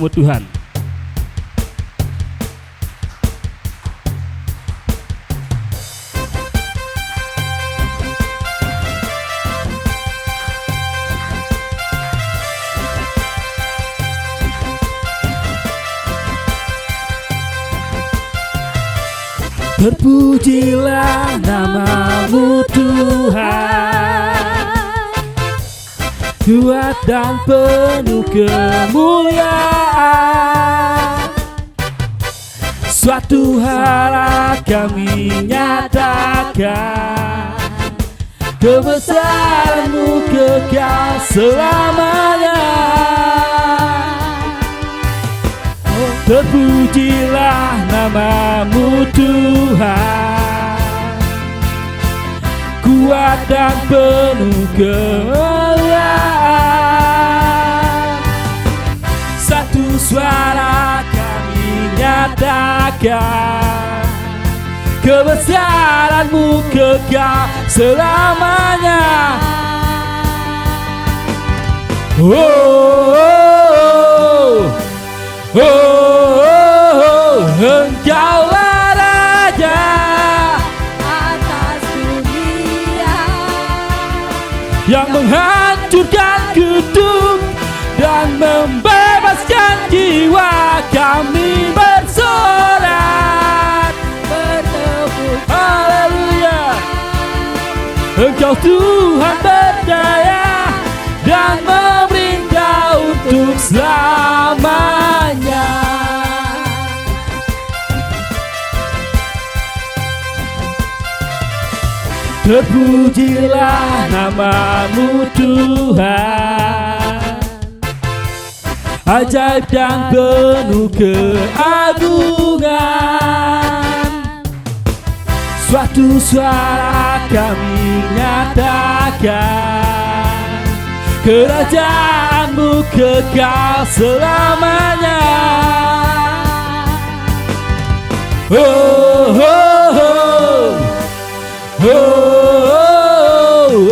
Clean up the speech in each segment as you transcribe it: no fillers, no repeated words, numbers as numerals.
namamu Tuhan. Terpujilah namamu Tuhan, kuat dan penuh kemuliaan. Suatu hal kami nyatakan, kebesaran-Mu kekal selamanya. Terpujilah namamu Tuhan, kuat dan penuh kemuliaan. Satu suara kami nyatakan, kebesaran-Mu kekal selamanya. Engkaulah Raja atas dunia, yang menghancurkan kudus dan membebaskan jiwa. Kami bersorak bertepuk haleluya. Engkau Tuhan berdaya dan memerintah untuk selamanya. Terpujilah namamu Tuhan, ajaib dan penuh keagungan. Suatu suara kami nyatakan, kerajaan-Mu kekal selamanya.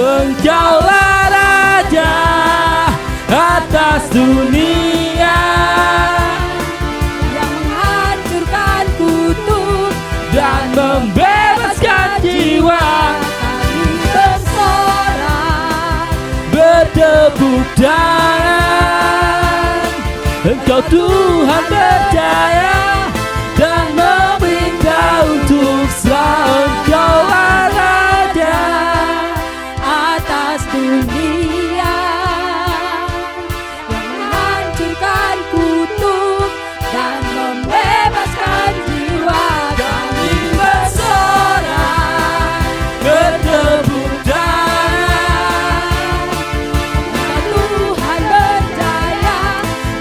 Engkaulah Raja atas dunia, yang menghancurkan kutub dan membebaskan jiwa. kami bersorak Bertepuk tangan, Engkau Tuhan berdaya dan memerintah untuk selamanya. Engkaulah Raja atas dunia, yang menghancurkan kutub dan membebaskan jiwa. Kami bersorak, bertepuk tangan, Tuhan berdaya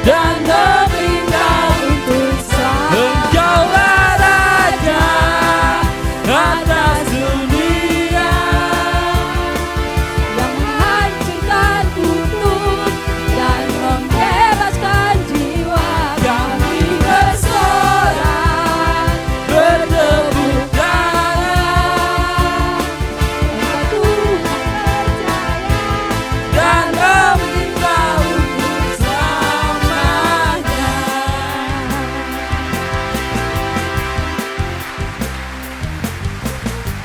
dan memerintah untuk selamanya. Engkaulah Raja atas dunia, yang menghancurkan kutub dan membebaskan jiwa. kami bersorak, bertepuk tangan, Tuhan berdaya dan memerintah untuk selamanya.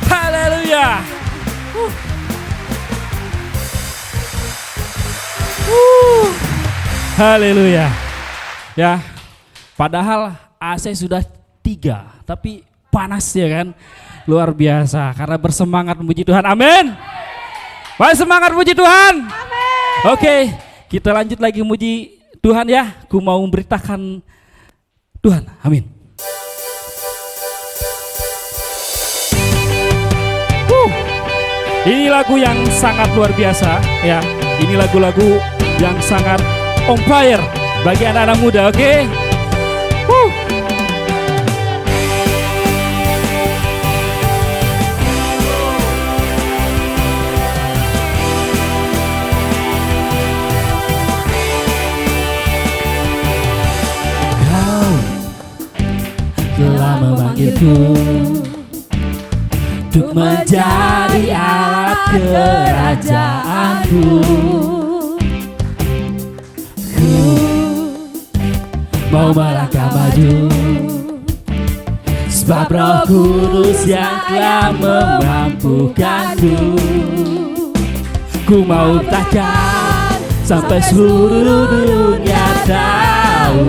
Haleluya. Haleluya. Ya, padahal AC sudah 3, tapi panas ya kan. Luar biasa karena bersemangat memuji Tuhan. Amin. Mari semangat memuji Tuhan. Amin. Oke, kita lanjut lagi memuji Tuhan ya. Ku mau memberitakan Tuhan. Amin. Ini lagu yang sangat luar biasa ya. Ini lagu-lagu yang sangat on fire bagi anak-anak muda, oke? Kau telah memanggilku untuk menjadi alat kerajaanku. Ku mau melangkah maju. Sebab Roh Kudus yang telah memampukanku. Ku mau takkan sampai seluruh dunia tahu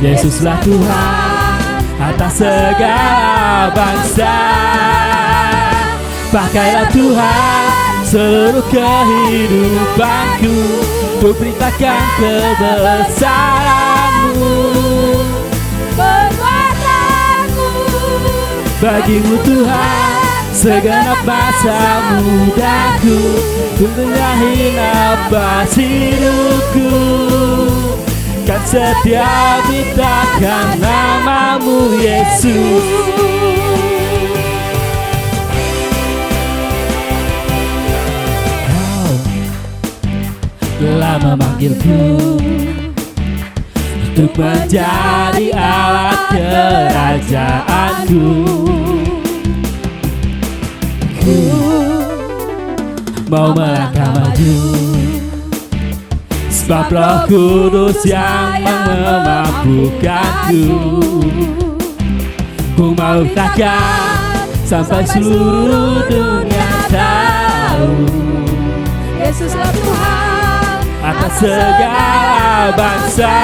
Yesuslah Tuhan atas segala bangsa. Pakailah Tuhan seluruh kehidupanku, ku beritakan kebesaran-Mu. Perbuatanmu Bagimu Tuhan segenap masa mudaku, ku menyerahi nafas hidupku. Kan setia beritakan nama-Mu Yesus. Telah memanggilku untuk menjadi alat kerajaanku. Ku mau melangkah maju, sebab Roh Kudus yang memampukanku. Ku mau takkan sampai seluruh dunia tahu Yesuslah Tuhan atas segala bangsa.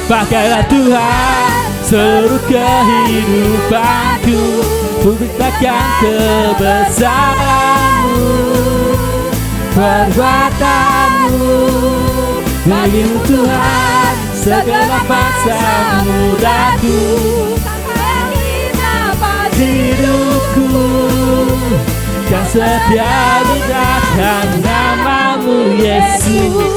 Pakailah Tuhan seluruh kehidupanku, ku beritakan kebesaran-Mu. Perbuatan-Mu bagimu Tuhan segenap masa mudaku. Hidupku kan setia beritakan nama-Mu Yesus.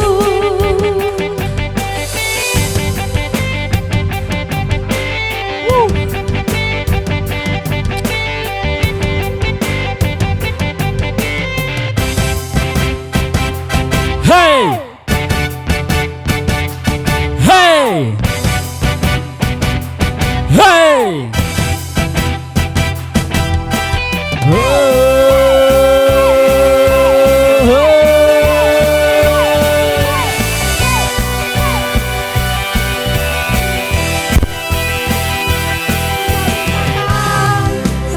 Hey! Hey! Hey!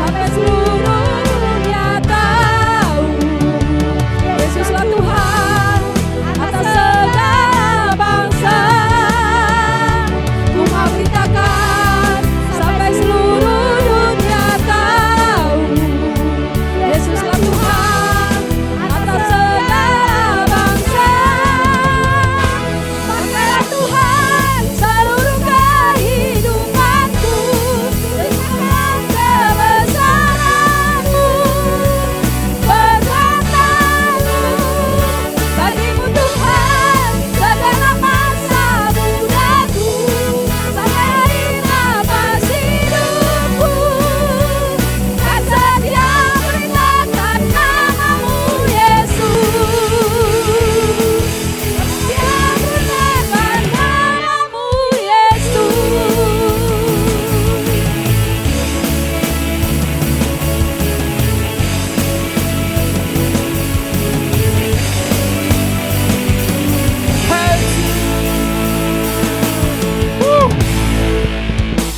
sampai seluruh dunia tahu Yesuslah Tuhan atas segala bangsa. Ku mau beritakan sampai seluruh dunia tahu Yesuslah Tuhan atas segala bangsa. Pakailah Tuhan seluruh kehidupanku, beritakan kebesaran-Mu. Perbuatan-Mu bagimu Tuhan segenap masa mudaku. Sampai nafas hidupku kan setia beritakan nama-Mu Yesus. Setia beritakan nama-Mu Yesus.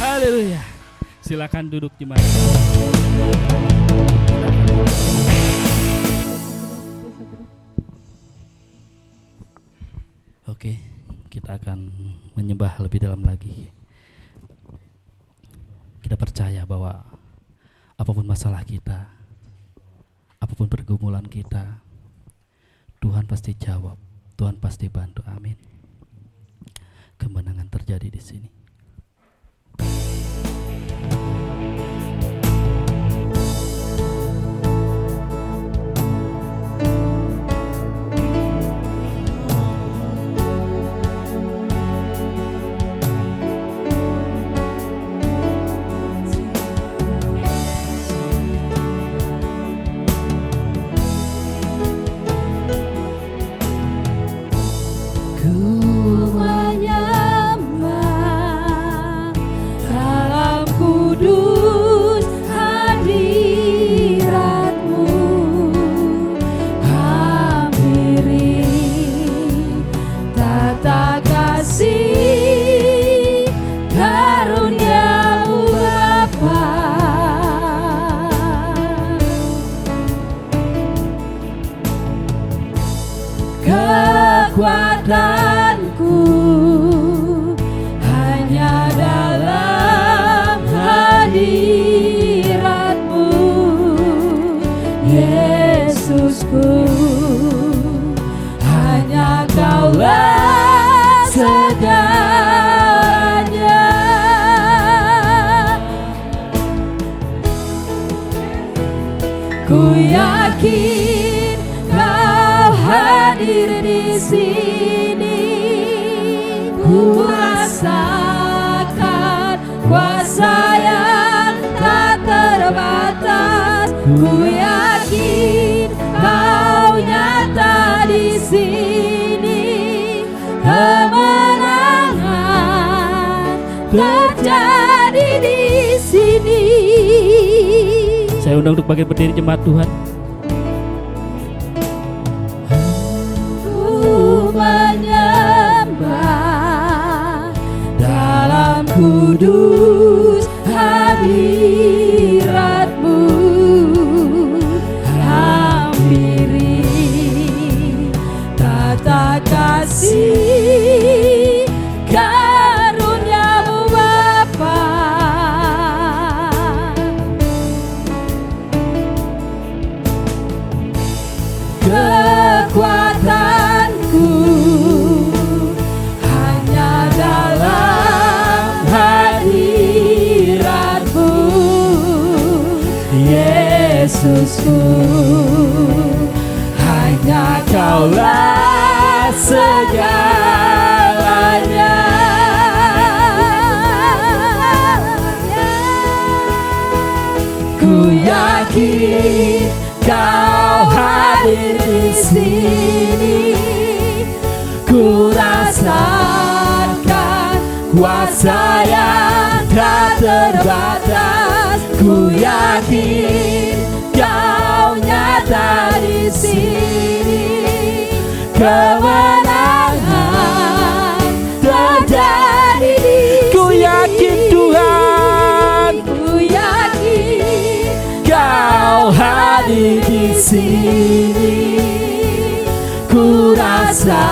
Haleluya. Silakan duduk jemaat. Oke, kita akan menyembah lebih dalam lagi. Kita percaya bahwa apapun masalah kita, apapun pergumulan kita, Tuhan pasti jawab, Tuhan pasti bantu. Amin. Kemenangan terjadi di sini. Ku menyembah kekuatanku hanya dalam hadirat-Mu, Yesusku. Hanya Kaulah segalanya. Ku yakin Kau hadir di sini. Ku rasakan kuasa yang tak terbatas. Ku yakin Kau nyata di sini. Kemenangan terjadi di sini. Saya undang untuk bagian berdiri jemaat Tuhan. Ku menyembah dalam kudus hadirat-Mu. Hampiri tata kasih karunia-Mu Bapa. Kekuatanku hanya dalam hadirat-Mu, Yesusku. Hanya Kaulah segalanya. Ku yakin Kau hadir di sini. Ku rasakan kuasa yang tak terbatas. Ku yakin Kau nyata di sini. Kemenangan terjadi di sini. Ku yakin Tuhan, Ku yakin Kau hadir di sini. ku rasakan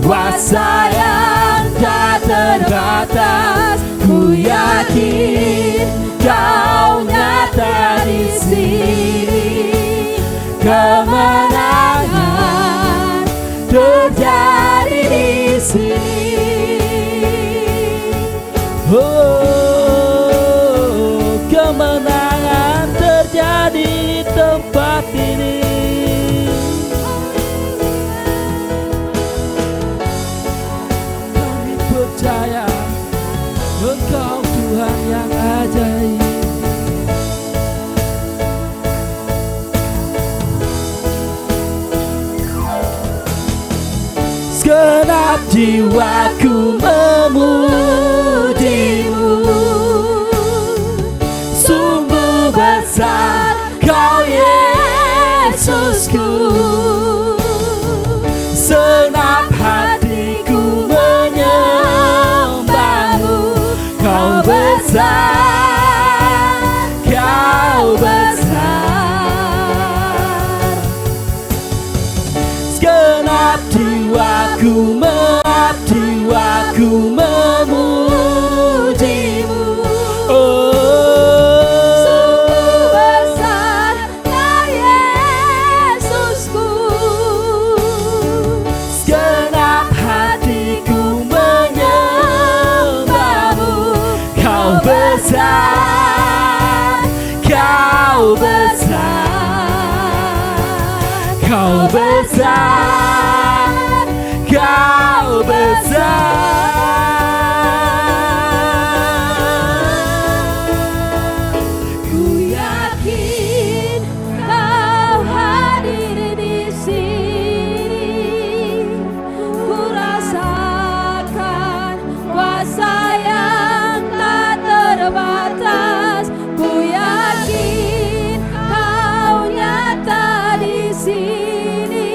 kuasa yang tak terbatas. Ku yakin Kau nyata di sini. Kemenangan terjadi di sini. Oh, kemenangan terjadi di tempat ini. Kami percaya Engkau Tuhan yang ajaib. Segenap jiwaku memuji-Mu. Sungguh besar Kau Yesusku. Senap hatiku menyembah-Mu. Kau besar, Kau besar. Segenap jiwaku memuji-Mu. Sungguh besar Kau Yesusku. Segenap hatiku menyembah-Mu. Kau besar, Kau besar. Kau besar, Kau besar. Ku yakin Kau hadir di sini. Ku rasakan kuasa yang tak terbatas. Ku yakin Kau nyata di sini.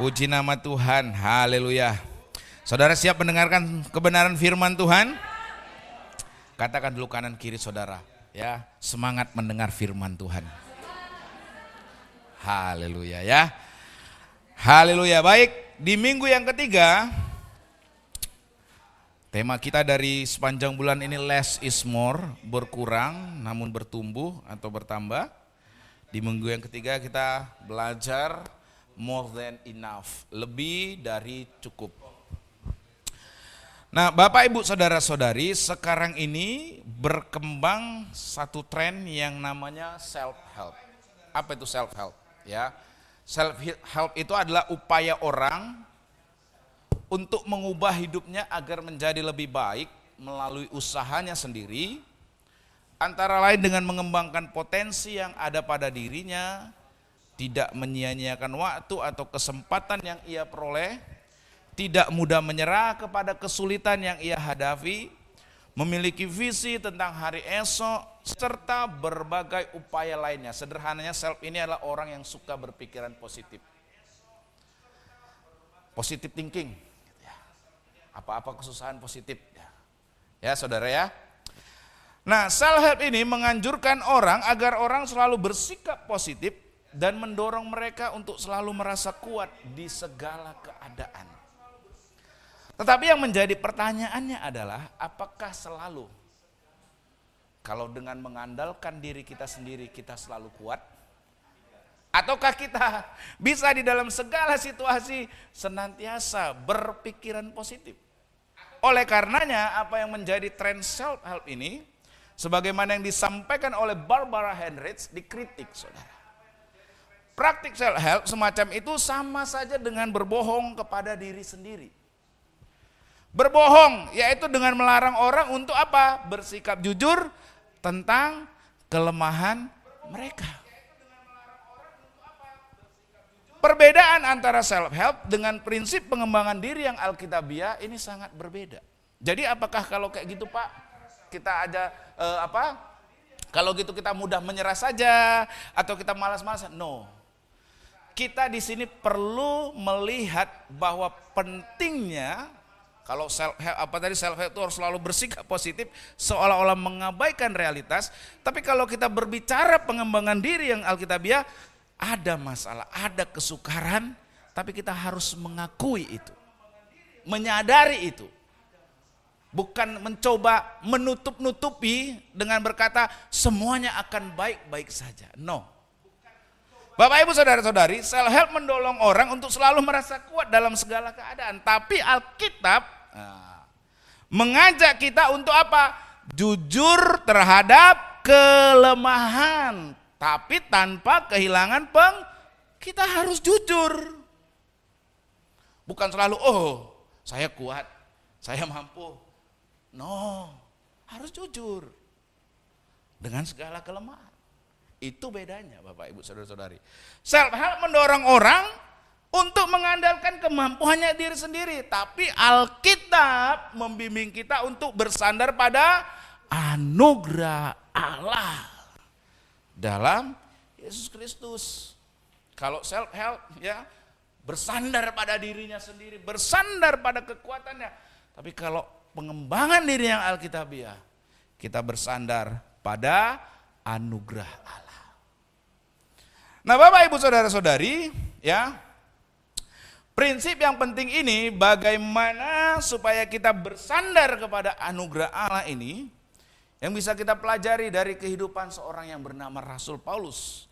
Puji nama Tuhan, haleluya. Saudara siap mendengarkan kebenaran firman Tuhan? Katakan dulu kanan kiri saudara, ya, semangat mendengar firman Tuhan. Haleluya ya. Haleluya. Baik, di minggu yang ketiga, tema kita dari sepanjang bulan ini less is more, berkurang namun bertumbuh atau bertambah. Di minggu yang ketiga kita belajar more than enough, lebih dari cukup. Nah, Bapak Ibu Saudara-saudari, sekarang ini berkembang satu tren yang namanya self help. Apa itu self help? Ya, self help itu adalah upaya orang untuk mengubah hidupnya agar menjadi lebih baik melalui usahanya sendiri, antara lain dengan mengembangkan potensi yang ada pada dirinya, tidak menyia-nyiakan waktu atau kesempatan yang ia peroleh, tidak mudah menyerah kepada kesulitan yang ia hadapi, memiliki visi tentang hari esok, serta berbagai upaya lainnya. Sederhananya self ini adalah orang yang suka berpikiran positif. Positive thinking. Apa-apa kesusahan positif. Ya saudara ya. Nah, self help ini menganjurkan orang agar orang selalu bersikap positif dan mendorong mereka untuk selalu merasa kuat di segala keadaan. Tetapi yang menjadi pertanyaannya adalah, apakah selalu kalau dengan mengandalkan diri kita sendiri kita selalu kuat? Ataukah kita bisa di dalam segala situasi senantiasa berpikiran positif? Oleh karenanya apa yang menjadi tren self help ini, sebagaimana yang disampaikan oleh Barbara Hendricks, dikritik saudara. Praktik self help semacam itu sama saja dengan berbohong kepada diri sendiri. Berbohong yaitu dengan melarang orang untuk apa? Bersikap jujur tentang kelemahan mereka. Perbedaan antara self help dengan prinsip pengembangan diri yang alkitabiah ini sangat berbeda. Jadi apakah kalau kayak gitu Pak, kita aja kalau gitu kita mudah menyerah saja atau kita malas-malasan? No. Kita di sini perlu melihat bahwa pentingnya kalau self help itu harus selalu bersikap positif seolah-olah mengabaikan realitas. Tapi kalau kita berbicara pengembangan diri yang alkitabiah, ada masalah, ada kesukaran, tapi kita harus mengakui itu, menyadari itu. Bukan mencoba menutup-nutupi dengan berkata semuanya akan baik-baik saja. No. Bapak Ibu Saudara-saudari, self help mendorong orang untuk selalu merasa kuat dalam segala keadaan. Tapi Alkitab mengajak kita untuk apa? Jujur terhadap kelemahan. Tapi tanpa kehilangan kita harus jujur. Bukan selalu, oh saya kuat, saya mampu. No, harus jujur dengan segala kelemahan. Itu bedanya Bapak Ibu Saudara-saudari. Self help mendorong orang untuk mengandalkan kemampuannya diri sendiri. Tapi Alkitab membimbing kita untuk bersandar pada anugerah Allah dalam Yesus Kristus. Kalau self help ya bersandar pada dirinya sendiri, bersandar pada kekuatannya. Tapi kalau pengembangan diri yang alkitabiah, kita bersandar pada anugerah Allah. Nah, Bapak Ibu Saudara-saudari, ya. Prinsip yang penting ini bagaimana supaya kita bersandar kepada anugerah Allah ini yang bisa kita pelajari dari kehidupan seorang yang bernama Rasul Paulus.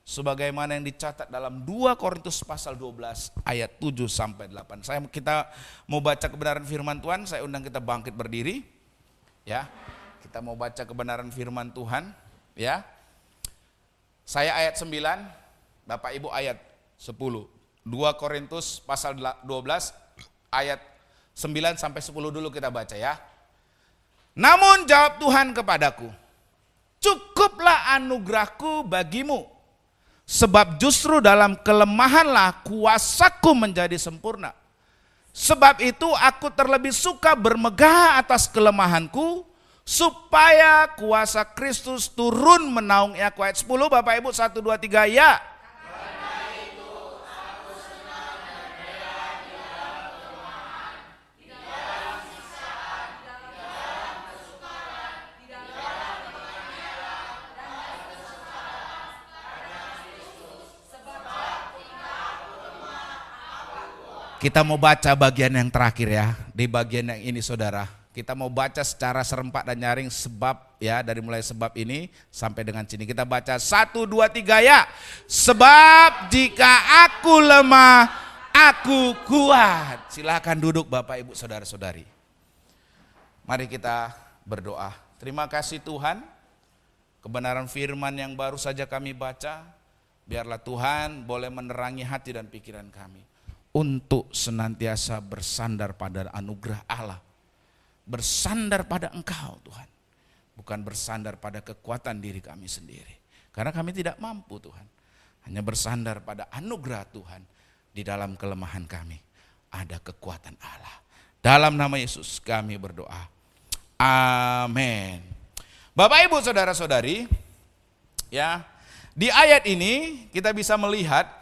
Sebagaimana yang dicatat dalam 2 Korintus pasal 12 ayat 7 sampai 8. Kita mau baca kebenaran firman Tuhan, saya undang kita bangkit berdiri. Ya. Kita mau baca kebenaran firman Tuhan, ya. Saya ayat 9, Bapak Ibu ayat 10. 2 Korintus pasal 12 ayat 9 sampai 10 dulu kita baca ya. Namun jawab Tuhan kepadaku, cukuplah anugerahku bagimu, sebab justru dalam kelemahanlah kuasaku menjadi sempurna. Sebab itu aku terlebih suka bermegah atas kelemahanku, supaya kuasa Kristus turun menaungi aku. Ayat 10 Bapak Ibu 1, 2, 3 ya. Kita mau baca bagian yang terakhir ya. Di bagian yang ini saudara, kita mau baca secara serempak dan nyaring sebab ya, dari mulai sebab ini sampai dengan sini. Kita baca 1, 2, 3 ya. Sebab jika aku lemah, aku kuat. Silakan duduk Bapak Ibu saudara-saudari. Mari kita berdoa. Terima kasih Tuhan, kebenaran firman yang baru saja kami baca, biarlah Tuhan boleh menerangi hati dan pikiran kami untuk senantiasa bersandar pada anugerah Allah, bersandar pada Engkau Tuhan, bukan bersandar pada kekuatan diri kami sendiri, karena kami tidak mampu Tuhan, hanya bersandar pada anugerah Tuhan. Di dalam kelemahan kami ada kekuatan Allah. Dalam nama Yesus kami berdoa, amin. Bapak Ibu saudara-saudari, ya, di ayat ini kita bisa melihat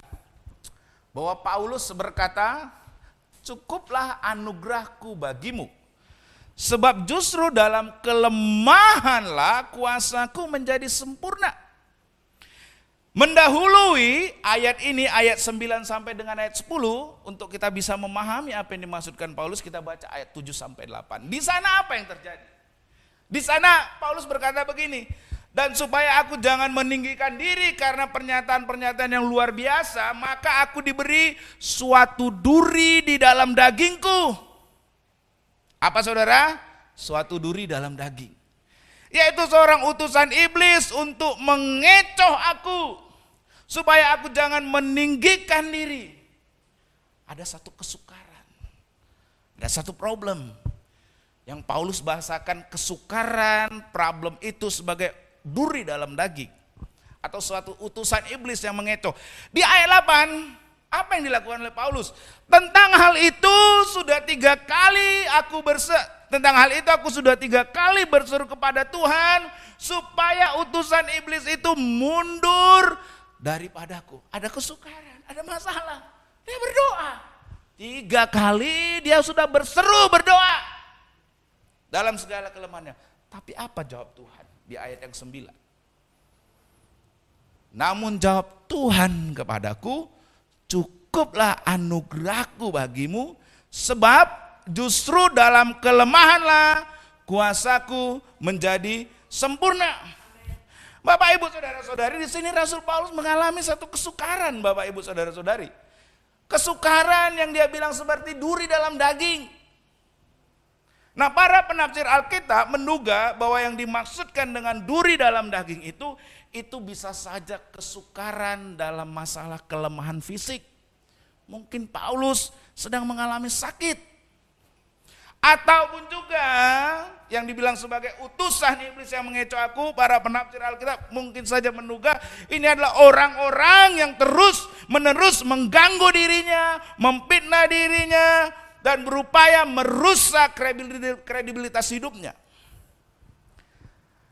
bahwa Paulus berkata, cukuplah anugerahku bagimu, sebab justru dalam kelemahanlah kuasaku menjadi sempurna. Mendahului ayat ini, ayat 9 sampai dengan ayat 10, untuk kita bisa memahami apa yang dimaksudkan Paulus, kita baca ayat 7 sampai 8. Di sana apa yang terjadi? Di sana Paulus berkata begini, dan supaya aku jangan meninggikan diri karena pernyataan-pernyataan yang luar biasa, maka aku diberi suatu duri di dalam dagingku. Apa saudara? Suatu duri dalam daging. Yaitu seorang utusan iblis untuk mengecoh aku, supaya aku jangan meninggikan diri. Ada satu kesukaran, ada satu problem yang Paulus bahasakan kesukaran, problem itu sebagai duri dalam daging, atau suatu utusan iblis yang mengecoh. Di ayat 8, apa yang dilakukan oleh Paulus? Tentang hal itu sudah 3 kali aku sudah 3 kali berseru kepada Tuhan supaya utusan iblis itu mundur daripadaku. Ada kesukaran, ada masalah. Dia berdoa. 3 kali dia sudah berseru berdoa dalam segala kelemahannya. Tapi apa jawab Tuhan di ayat yang 9? Namun jawab Tuhan kepadaku, cukuplah anugerahku bagimu, sebab justru dalam kelemahanlah kuasaku menjadi sempurna. Bapak Ibu saudara-saudari, di sini Rasul Paulus mengalami satu kesukaran, Bapak Ibu saudara-saudari. Kesukaran yang dia bilang seperti duri dalam daging. Nah, para penafsir Alkitab menduga bahwa yang dimaksudkan dengan duri dalam daging itu bisa saja kesukaran dalam masalah kelemahan fisik. Mungkin Paulus sedang mengalami sakit. Ataupun juga yang dibilang sebagai utusan iblis yang mengecoh aku, para penafsir Alkitab mungkin saja menduga ini adalah orang-orang yang terus-menerus mengganggu dirinya, memfitnah dirinya, dan berupaya merusak kredibilitas hidupnya.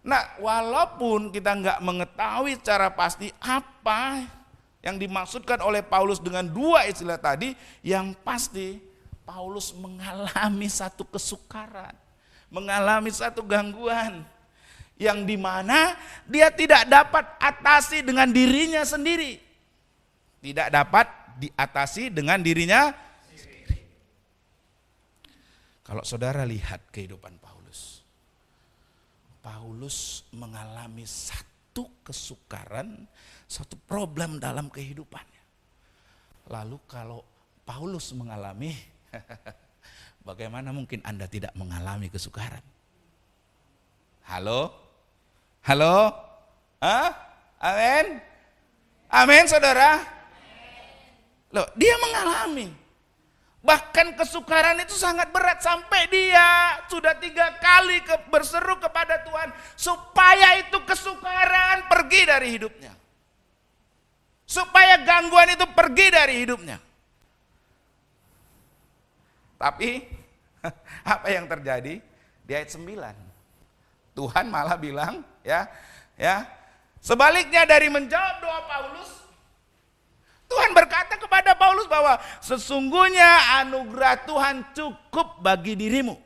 Nah, walaupun kita nggak mengetahui secara pasti apa yang dimaksudkan oleh Paulus dengan 2 istilah tadi, yang pasti Paulus mengalami satu kesukaran, mengalami satu gangguan yang dimana dia tidak dapat atasi dengan dirinya sendiri. Tidak dapat diatasi dengan dirinya sendiri. Kalau saudara lihat kehidupan Paulus, Paulus mengalami satu kesukaran, satu problem dalam kehidupannya. Lalu kalau Paulus mengalami, bagaimana mungkin Anda tidak mengalami kesukaran? Halo? Halo? Amin? Amin saudara? Loh, dia mengalami. Bahkan kesukaran itu sangat berat sampai dia sudah 3 kali berseru kepada Tuhan supaya itu kesukaran pergi dari hidupnya. Supaya gangguan itu pergi dari hidupnya. Tapi apa yang terjadi di ayat 9? Tuhan malah bilang ya, sebaliknya dari menjawab doa Paulus, Tuhan berkata kepada Paulus bahwa sesungguhnya anugerah Tuhan cukup bagi dirimu.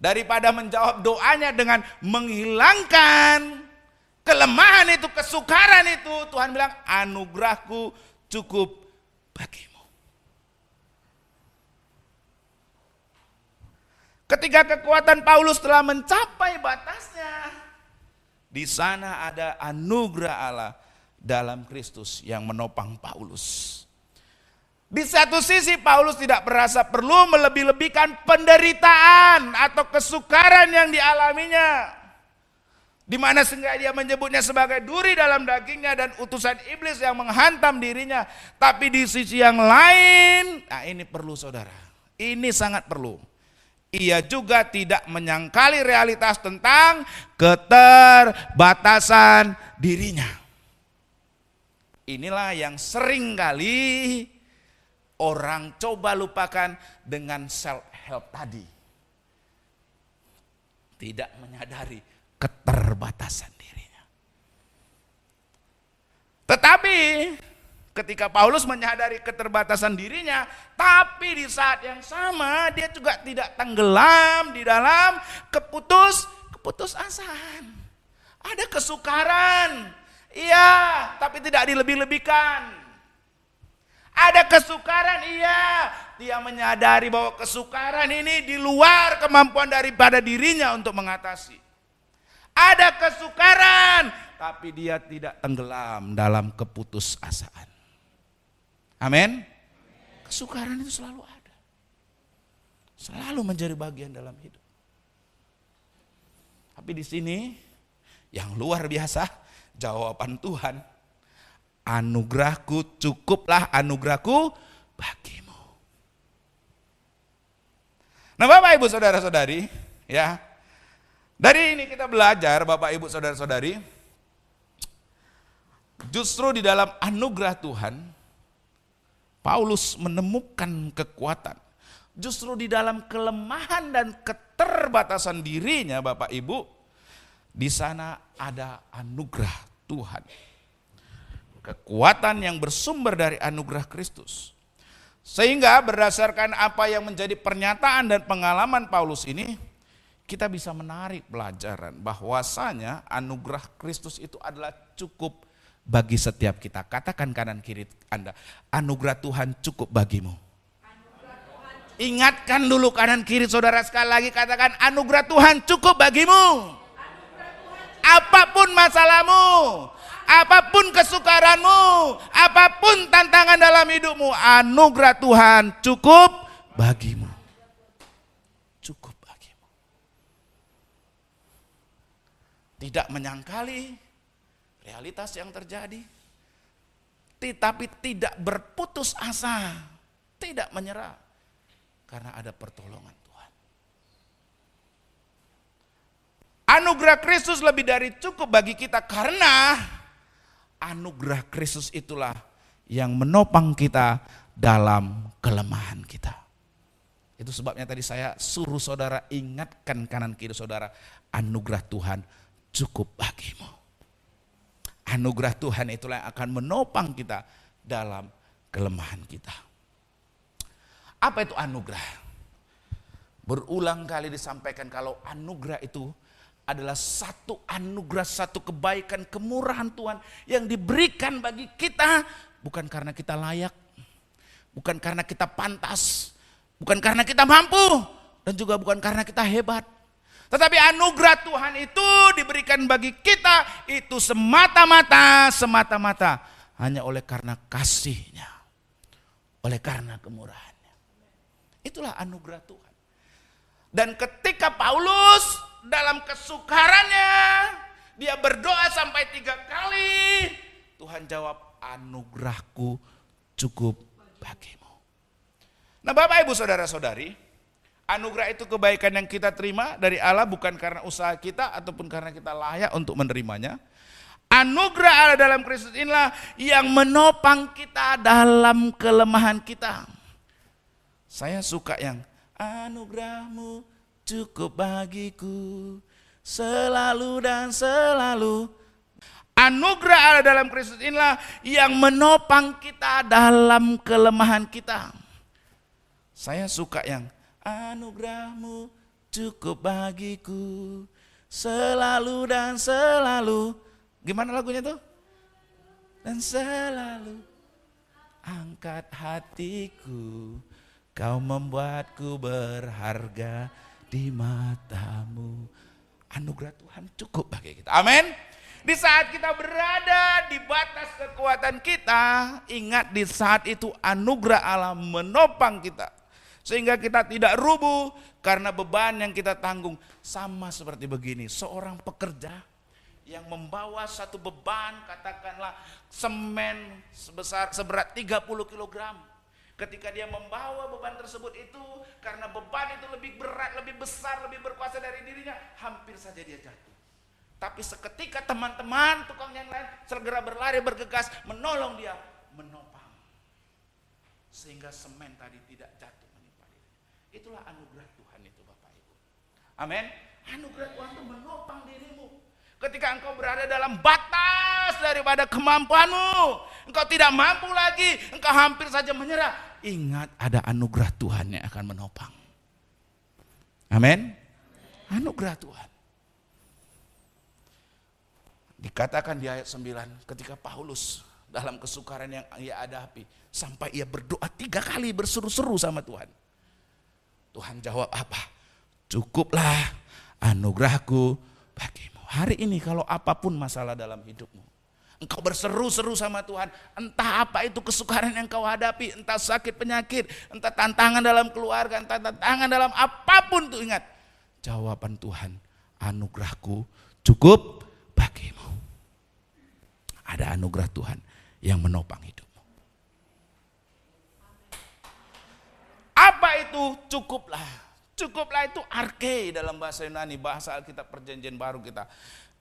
Daripada menjawab doanya dengan menghilangkan kelemahan itu, kesukaran itu, Tuhan bilang anugerahku cukup bagimu. Ketika kekuatan Paulus telah mencapai batasnya, di sana ada anugerah Allah dalam Kristus yang menopang Paulus. Di satu sisi Paulus tidak merasa perlu melebih-lebihkan penderitaan atau kesukaran yang dialaminya, di mana sehingga dia menyebutnya sebagai duri dalam dagingnya dan utusan iblis yang menghantam dirinya. Tapi di sisi yang lain, nah ini perlu saudara, ini sangat perlu. Ia juga tidak menyangkali realitas tentang keterbatasan dirinya. Inilah yang sering kali orang coba lupakan dengan self help tadi. Tidak menyadari keterbatasan dirinya. Tetapi ketika Paulus menyadari keterbatasan dirinya, tapi di saat yang sama dia juga tidak tenggelam di dalam keputusasaan. Ada kesukaran, iya, tapi tidak dilebih-lebihkan. Ada kesukaran, iya, dia menyadari bahwa kesukaran ini di luar kemampuan daripada dirinya untuk mengatasi. Ada kesukaran, tapi dia tidak tenggelam dalam keputusasaan. Amin. Kesukaran itu selalu ada. Selalu menjadi bagian dalam hidup. Tapi di sini yang luar biasa jawaban Tuhan. Anugerahku cukuplah anugerahku bagimu. Nah Bapak Ibu Saudara-saudari, ya, dari ini kita belajar Bapak Ibu Saudara-saudari, justru di dalam anugerah Tuhan, Paulus menemukan kekuatan. Justru di dalam kelemahan dan keterbatasan dirinya Bapak Ibu, di sana ada anugerah Tuhan. Kekuatan yang bersumber dari anugerah Kristus. Sehingga berdasarkan apa yang menjadi pernyataan dan pengalaman Paulus ini, kita bisa menarik pelajaran bahwasanya anugerah Kristus itu adalah cukup bagi setiap kita. Katakan kanan kiri Anda, anugerah Tuhan cukup bagimu. Ingatkan dulu kanan kiri saudara sekali lagi, katakan anugerah Tuhan cukup bagimu. Apapun masalahmu, apapun kesukaranmu, apapun tantangan dalam hidupmu, anugerah Tuhan cukup bagimu. Cukup bagimu. Tidak menyangkali realitas yang terjadi, tetapi tidak berputus asa, tidak menyerah, karena ada pertolongan Tuhan. Anugerah Kristus lebih dari cukup bagi kita karena anugerah Kristus itulah yang menopang kita dalam kelemahan kita. Itu sebabnya tadi saya suruh saudara ingatkan kanan kiri saudara, anugerah Tuhan cukup bagimu. Anugerah Tuhan itulah yang akan menopang kita dalam kelemahan kita. Apa itu anugerah? Berulang kali disampaikan kalau anugerah itu adalah satu anugerah, satu kebaikan, kemurahan Tuhan yang diberikan bagi kita bukan karena kita layak, bukan karena kita pantas, bukan karena kita mampu, dan juga bukan karena kita hebat. Tetapi anugerah Tuhan itu diberikan bagi kita itu semata-mata hanya oleh karena kasih-Nya, oleh karena kemurahan-Nya. Itulah anugerah Tuhan. Dan ketika Paulus dalam kesukarannya, dia berdoa sampai 3 kali. Tuhan jawab, anugerahku cukup bagimu. Nah Bapak Ibu Saudara-saudari, anugerah itu kebaikan yang kita terima dari Allah bukan karena usaha kita ataupun karena kita layak untuk menerimanya. Anugerah Allah dalam Kristus inilah yang menopang kita dalam kelemahan kita. Saya suka yang anugerahmu cukup bagiku selalu dan selalu. Anugerah Allah dalam Kristus inilah yang menopang kita dalam kelemahan kita. Saya suka yang anugerahmu cukup bagiku selalu dan selalu. Gimana lagunya tuh? Dan selalu angkat hatiku, kau membuatku berharga di matamu. Anugerah Tuhan cukup bagi kita. Amin. Di saat kita berada di batas kekuatan kita, ingat di saat itu anugerah Allah menopang kita. Sehingga kita tidak rubuh karena beban yang kita tanggung. Sama seperti begini, seorang pekerja yang membawa satu beban, katakanlah semen seberat 30 kg. Ketika dia membawa beban tersebut itu, karena beban itu lebih berat, lebih besar, lebih berkuasa dari dirinya, hampir saja dia jatuh. Tapi seketika teman-teman tukang yang lain segera berlari bergegas menolong dia, menopang. Sehingga semen tadi tidak jatuh menimpa dia. Itulah anugerah Tuhan itu Bapak Ibu. Amin. Anugerah Tuhan itu menopang dirimu. Ketika engkau berada dalam batas daripada kemampuanmu, engkau tidak mampu lagi, engkau hampir saja menyerah. Ingat ada anugerah Tuhan yang akan menopang. Amin. Anugerah Tuhan. Dikatakan di ayat 9, ketika Paulus dalam kesukaran yang ia hadapi, sampai ia berdoa 3 kali berseru-seru sama Tuhan. Tuhan jawab apa? Cukuplah anugerahku bagimu. Hari ini kalau apapun masalah dalam hidupmu, engkau berseru-seru sama Tuhan, entah apa itu kesukaran yang kau hadapi, entah sakit penyakit, entah tantangan dalam keluarga, entah tantangan dalam apapun tuh, ingat, jawaban Tuhan, anugerahku cukup bagimu. Ada anugerah Tuhan yang menopang hidupmu. Apa itu cukuplah? Cukuplah itu arke dalam bahasa Yunani, bahasa Alkitab Perjanjian Baru kita.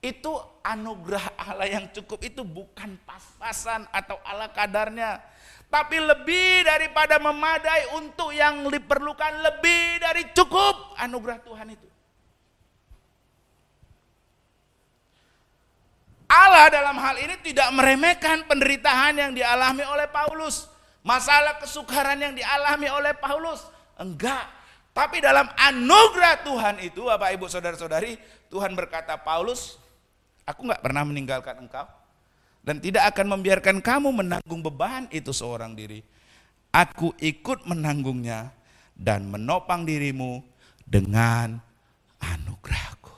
Itu anugerah Allah yang cukup itu bukan pas-pasan atau ala kadarnya. Tapi lebih daripada memadai untuk yang diperlukan, lebih dari cukup anugerah Tuhan itu. Allah dalam hal ini tidak meremehkan penderitaan yang dialami oleh Paulus. Masalah kesukaran yang dialami oleh Paulus. Enggak. Tapi dalam anugerah Tuhan itu, Bapak Ibu Saudara-saudari, Tuhan berkata, Paulus, aku enggak pernah meninggalkan engkau. Dan tidak akan membiarkan kamu menanggung beban itu seorang diri. Aku ikut menanggungnya dan menopang dirimu dengan anugerahku.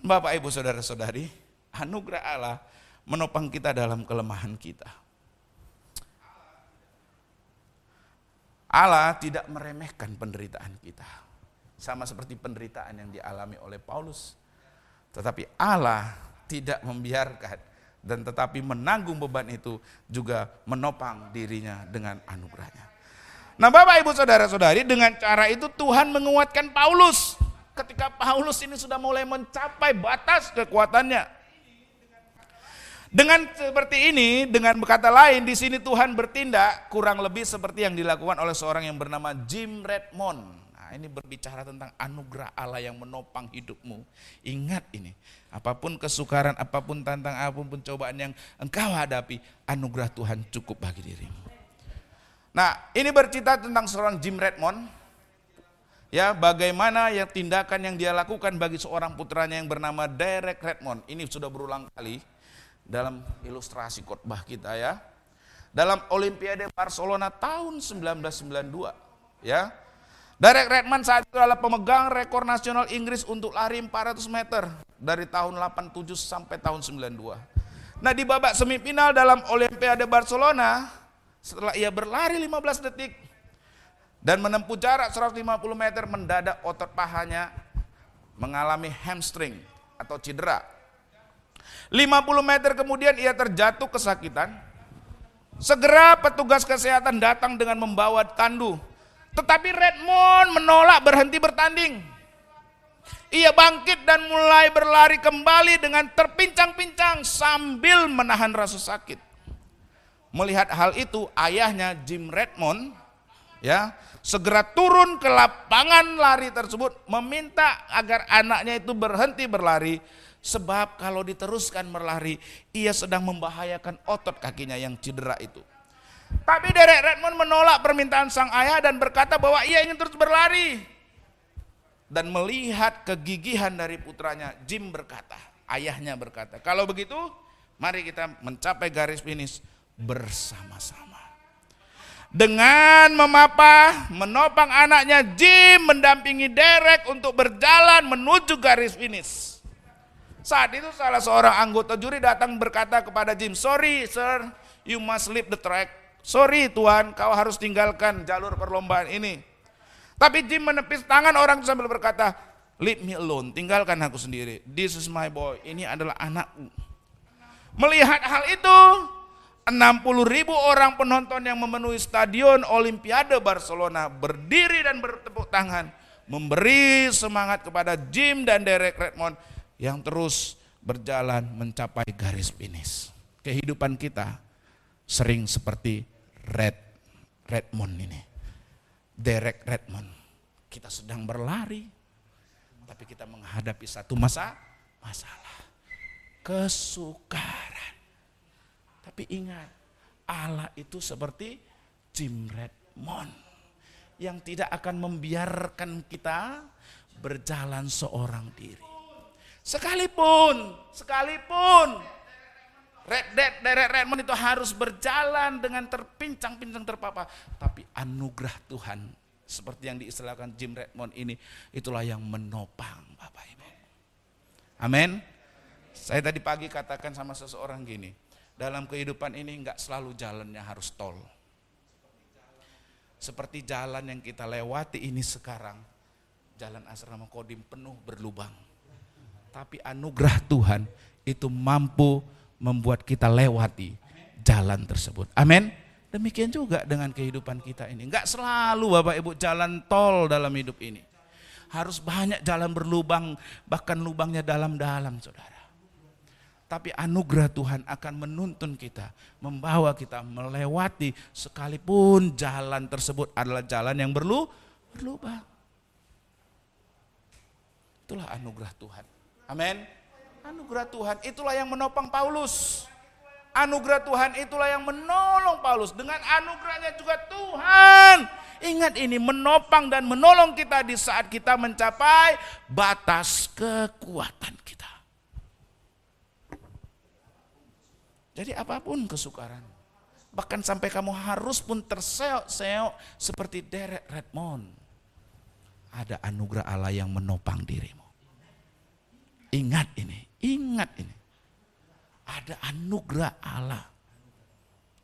Bapak Ibu Saudara-saudari, anugerah Allah menopang kita dalam kelemahan kita. Allah tidak meremehkan penderitaan kita. Sama seperti penderitaan yang dialami oleh Paulus. Tetapi Allah tidak membiarkan dan tetapi menanggung beban itu, juga menopang dirinya dengan anugerahnya. Nah Bapak Ibu Saudara-saudari, dengan cara itu Tuhan menguatkan Paulus. Ketika Paulus ini sudah mulai mencapai batas kekuatannya. Dengan seperti ini, dengan berkata lain, di sini Tuhan bertindak kurang lebih seperti yang dilakukan oleh seorang yang bernama Jim Redmond. Nah, ini berbicara tentang anugerah Allah yang menopang hidupmu. Ingat ini, apapun kesukaran, apapun tantangan, apapun pencobaan yang engkau hadapi, anugerah Tuhan cukup bagi dirimu. Nah, ini bercerita tentang seorang Jim Redmond. Ya, bagaimana yang tindakan yang dia lakukan bagi seorang putranya yang bernama Derek Redmond. Ini sudah berulang kali dalam ilustrasi khotbah kita ya. Dalam Olimpiade Barcelona tahun 1992 ya. Derek Redmond saat itu adalah pemegang rekor nasional Inggris untuk lari 400 meter dari tahun 87 sampai tahun 92. Nah, di babak semifinal dalam Olimpiade Barcelona, setelah ia berlari 15 detik dan menempuh jarak 150 meter, mendadak otot pahanya mengalami hamstring atau cedera. 50 meter kemudian ia terjatuh kesakitan. Segera petugas kesehatan datang dengan membawa tandu. Tetapi Redmond menolak berhenti bertanding. Ia bangkit dan mulai berlari kembali dengan terpincang-pincang sambil menahan rasa sakit. Melihat hal itu, ayahnya Jim Redmond ya segera turun ke lapangan lari tersebut meminta agar anaknya itu berhenti berlari. Sebab kalau diteruskan berlari, ia sedang membahayakan otot kakinya yang cedera itu. Tapi Derek Redmond menolak permintaan sang ayah dan berkata bahwa ia ingin terus berlari. Dan melihat kegigihan dari putranya, Jim berkata, ayahnya berkata, kalau begitu mari kita mencapai garis finish bersama-sama. dengan memapah, menopang anaknya Jim mendampingi Derek untuk berjalan menuju garis finish. Saat itu salah seorang anggota juri datang berkata kepada Jim, "Sorry sir, you must leave the track." "Sorry tuan, kau harus tinggalkan jalur perlombaan ini." Tapi Jim menepis tangan orang itu sambil berkata, "Leave me alone, tinggalkan aku sendiri. This is my boy, ini adalah anakku." Melihat hal itu, 60.000 orang penonton yang memenuhi stadion Olimpiade Barcelona berdiri dan bertepuk tangan, memberi semangat kepada Jim dan Derek Redmond yang terus berjalan mencapai garis finish. Kehidupan kita sering seperti Redmond ini, Derek Redmond. Kita sedang berlari, tapi kita menghadapi satu masalah, kesukaran. Tapi ingat, Allah itu seperti Jim Redmond yang tidak akan membiarkan kita berjalan seorang diri. Sekalipun Derek Redmond itu harus berjalan dengan terpincang-pincang terpapar, tapi anugerah Tuhan seperti yang diistilahkan Jim Redmond ini, itulah yang menopang Bapak Ibu. Amin. Saya tadi pagi katakan sama seseorang gini, dalam kehidupan ini enggak selalu jalannya harus tol. Seperti jalan yang kita lewati ini sekarang, jalan Asrama Kodim penuh berlubang. Tapi anugerah Tuhan itu mampu membuat kita lewati jalan tersebut. Amin. Demikian juga dengan kehidupan kita ini. Enggak selalu Bapak Ibu jalan tol dalam hidup ini. Harus banyak jalan berlubang, bahkan lubangnya dalam-dalam saudara. Tapi anugerah Tuhan akan menuntun kita, membawa kita melewati sekalipun jalan tersebut adalah jalan yang berlubang. Itulah anugerah Tuhan. Amin. Anugerah Tuhan itulah yang menopang Paulus. Anugerah Tuhan itulah yang menolong Paulus. Dengan anugerahnya juga Tuhan, ingat ini, menopang dan menolong kita di saat kita mencapai batas kekuatan kita. Jadi apapun kesukaran, bahkan sampai kamu harus pun terseok-seok seperti Derek Redmond, ada anugerah Allah yang menopang dirimu. Ingat ini. Ada anugerah Allah.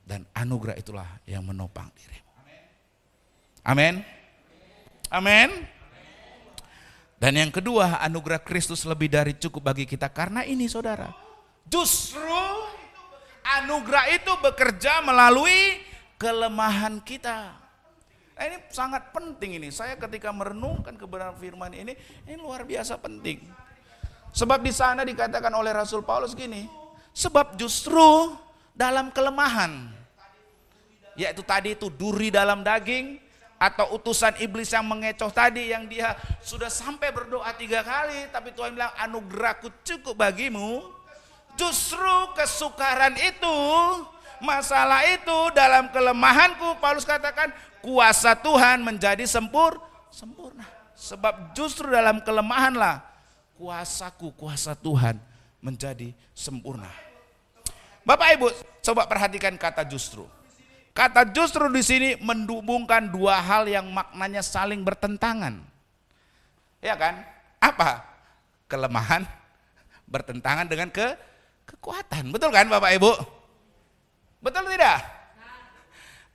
Dan anugerah itulah yang menopang dirimu. Amin. Amin. Dan yang kedua, anugerah Kristus lebih dari cukup bagi kita. Karena ini saudara, justru anugerah itu bekerja melalui kelemahan kita. Nah, ini sangat penting ini. Saya ketika merenungkan kebenaran firman ini luar biasa penting. Sebab di sana dikatakan oleh Rasul Paulus gini, sebab justru dalam kelemahan, yaitu tadi itu duri dalam daging, atau utusan iblis yang mengecoh tadi, yang dia sudah sampai berdoa 3 kali, tapi Tuhan bilang anugerahku cukup bagimu. Justru kesukaran itu, masalah itu, dalam kelemahanku, Paulus katakan kuasa Tuhan menjadi sempurna. Sebab justru dalam kelemahanlah kuasa Tuhan menjadi sempurna. Bapak Ibu, coba perhatikan kata justru. Kata justru di sini menghubungkan 2 hal yang maknanya saling bertentangan. Ya kan? Apa? Kelemahan bertentangan dengan kekuatan. Betul kan Bapak Ibu? Betul tidak?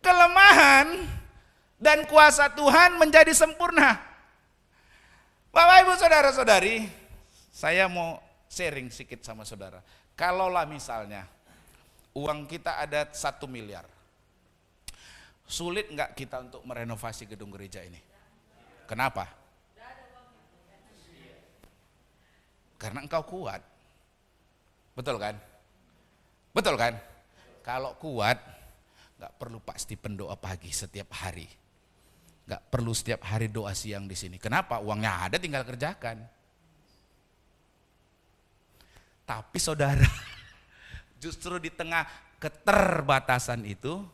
Kelemahan dan kuasa Tuhan menjadi sempurna. Bapak Ibu, saudara-saudari, saya mau sharing sedikit sama saudara. Kalaulah misalnya uang kita ada 1 miliar. Sulit enggak kita untuk merenovasi gedung gereja ini? Kenapa? Karena engkau kuat. Betul kan? Betul kan? Kalau kuat, enggak perlu pasti pendoa pagi setiap hari. Enggak perlu setiap hari doa siang di sini. Kenapa? Uangnya ada, tinggal kerjakan. Tapi saudara, justru di tengah keterbatasan itu,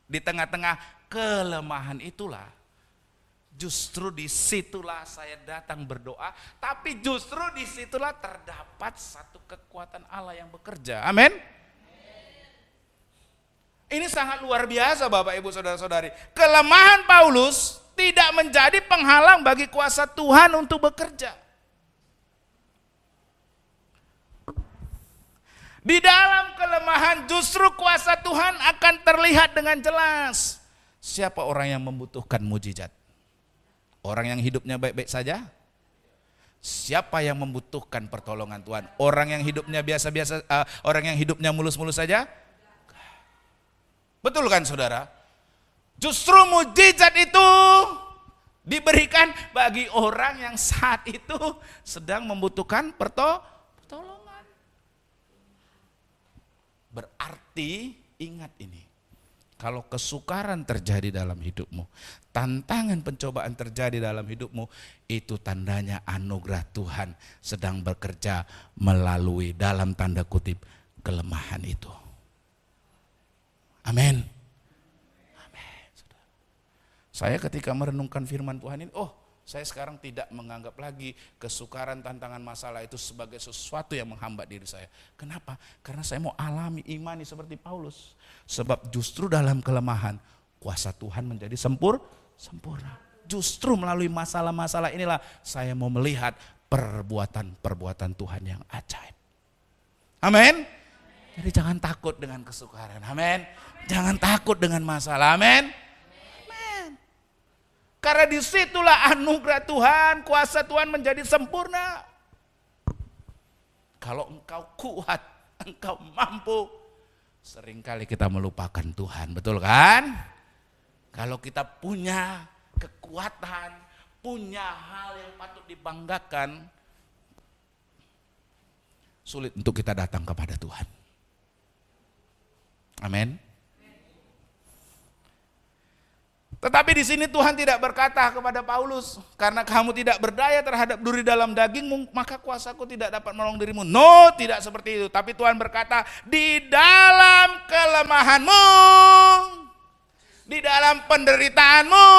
di tengah-tengah kelemahan itulah, justru disitulah saya datang berdoa, tapi justru disitulah terdapat satu kekuatan Allah yang bekerja. Amin. Ini sangat luar biasa Bapak Ibu Saudara-saudari. Kelemahan Paulus tidak menjadi penghalang bagi kuasa Tuhan untuk bekerja. Di dalam kelemahan justru kuasa Tuhan akan terlihat dengan jelas. Siapa orang yang membutuhkan mujizat? Orang yang hidupnya baik-baik saja? Siapa yang membutuhkan pertolongan Tuhan? Orang yang hidupnya biasa-biasa, orang yang hidupnya mulus-mulus saja? Betul kan saudara? Justru mujizat itu diberikan bagi orang yang saat itu sedang membutuhkan pertolongan. Berarti ingat ini, kalau kesukaran terjadi dalam hidupmu, tantangan pencobaan terjadi dalam hidupmu, itu tandanya anugerah Tuhan sedang bekerja melalui dalam tanda kutip kelemahan itu. Amin. Amin. Saya ketika merenungkan firman Tuhan ini, saya sekarang tidak menganggap lagi kesukaran, tantangan, masalah itu sebagai sesuatu yang menghambat diri saya. Kenapa? Karena saya mau alami imani seperti Paulus. Sebab justru dalam kelemahan, kuasa Tuhan menjadi sempurna. Justru melalui masalah-masalah inilah saya mau melihat perbuatan-perbuatan Tuhan yang ajaib. Amin. Jadi jangan takut dengan kesukaran. Amin. Jangan takut dengan masalah. Amin. Karena disitulah anugerah Tuhan, kuasa Tuhan menjadi sempurna. Kalau engkau kuat, engkau mampu, seringkali kita melupakan Tuhan, betul kan? Kalau kita punya kekuatan, punya hal yang patut dibanggakan, sulit untuk kita datang kepada Tuhan. Amin. Tetapi di sini Tuhan tidak berkata kepada Paulus, karena kamu tidak berdaya terhadap duri dalam dagingmu, maka kuasaku tidak dapat menolong dirimu. No, tidak seperti itu. Tapi Tuhan berkata, di dalam kelemahanmu, di dalam penderitaanmu,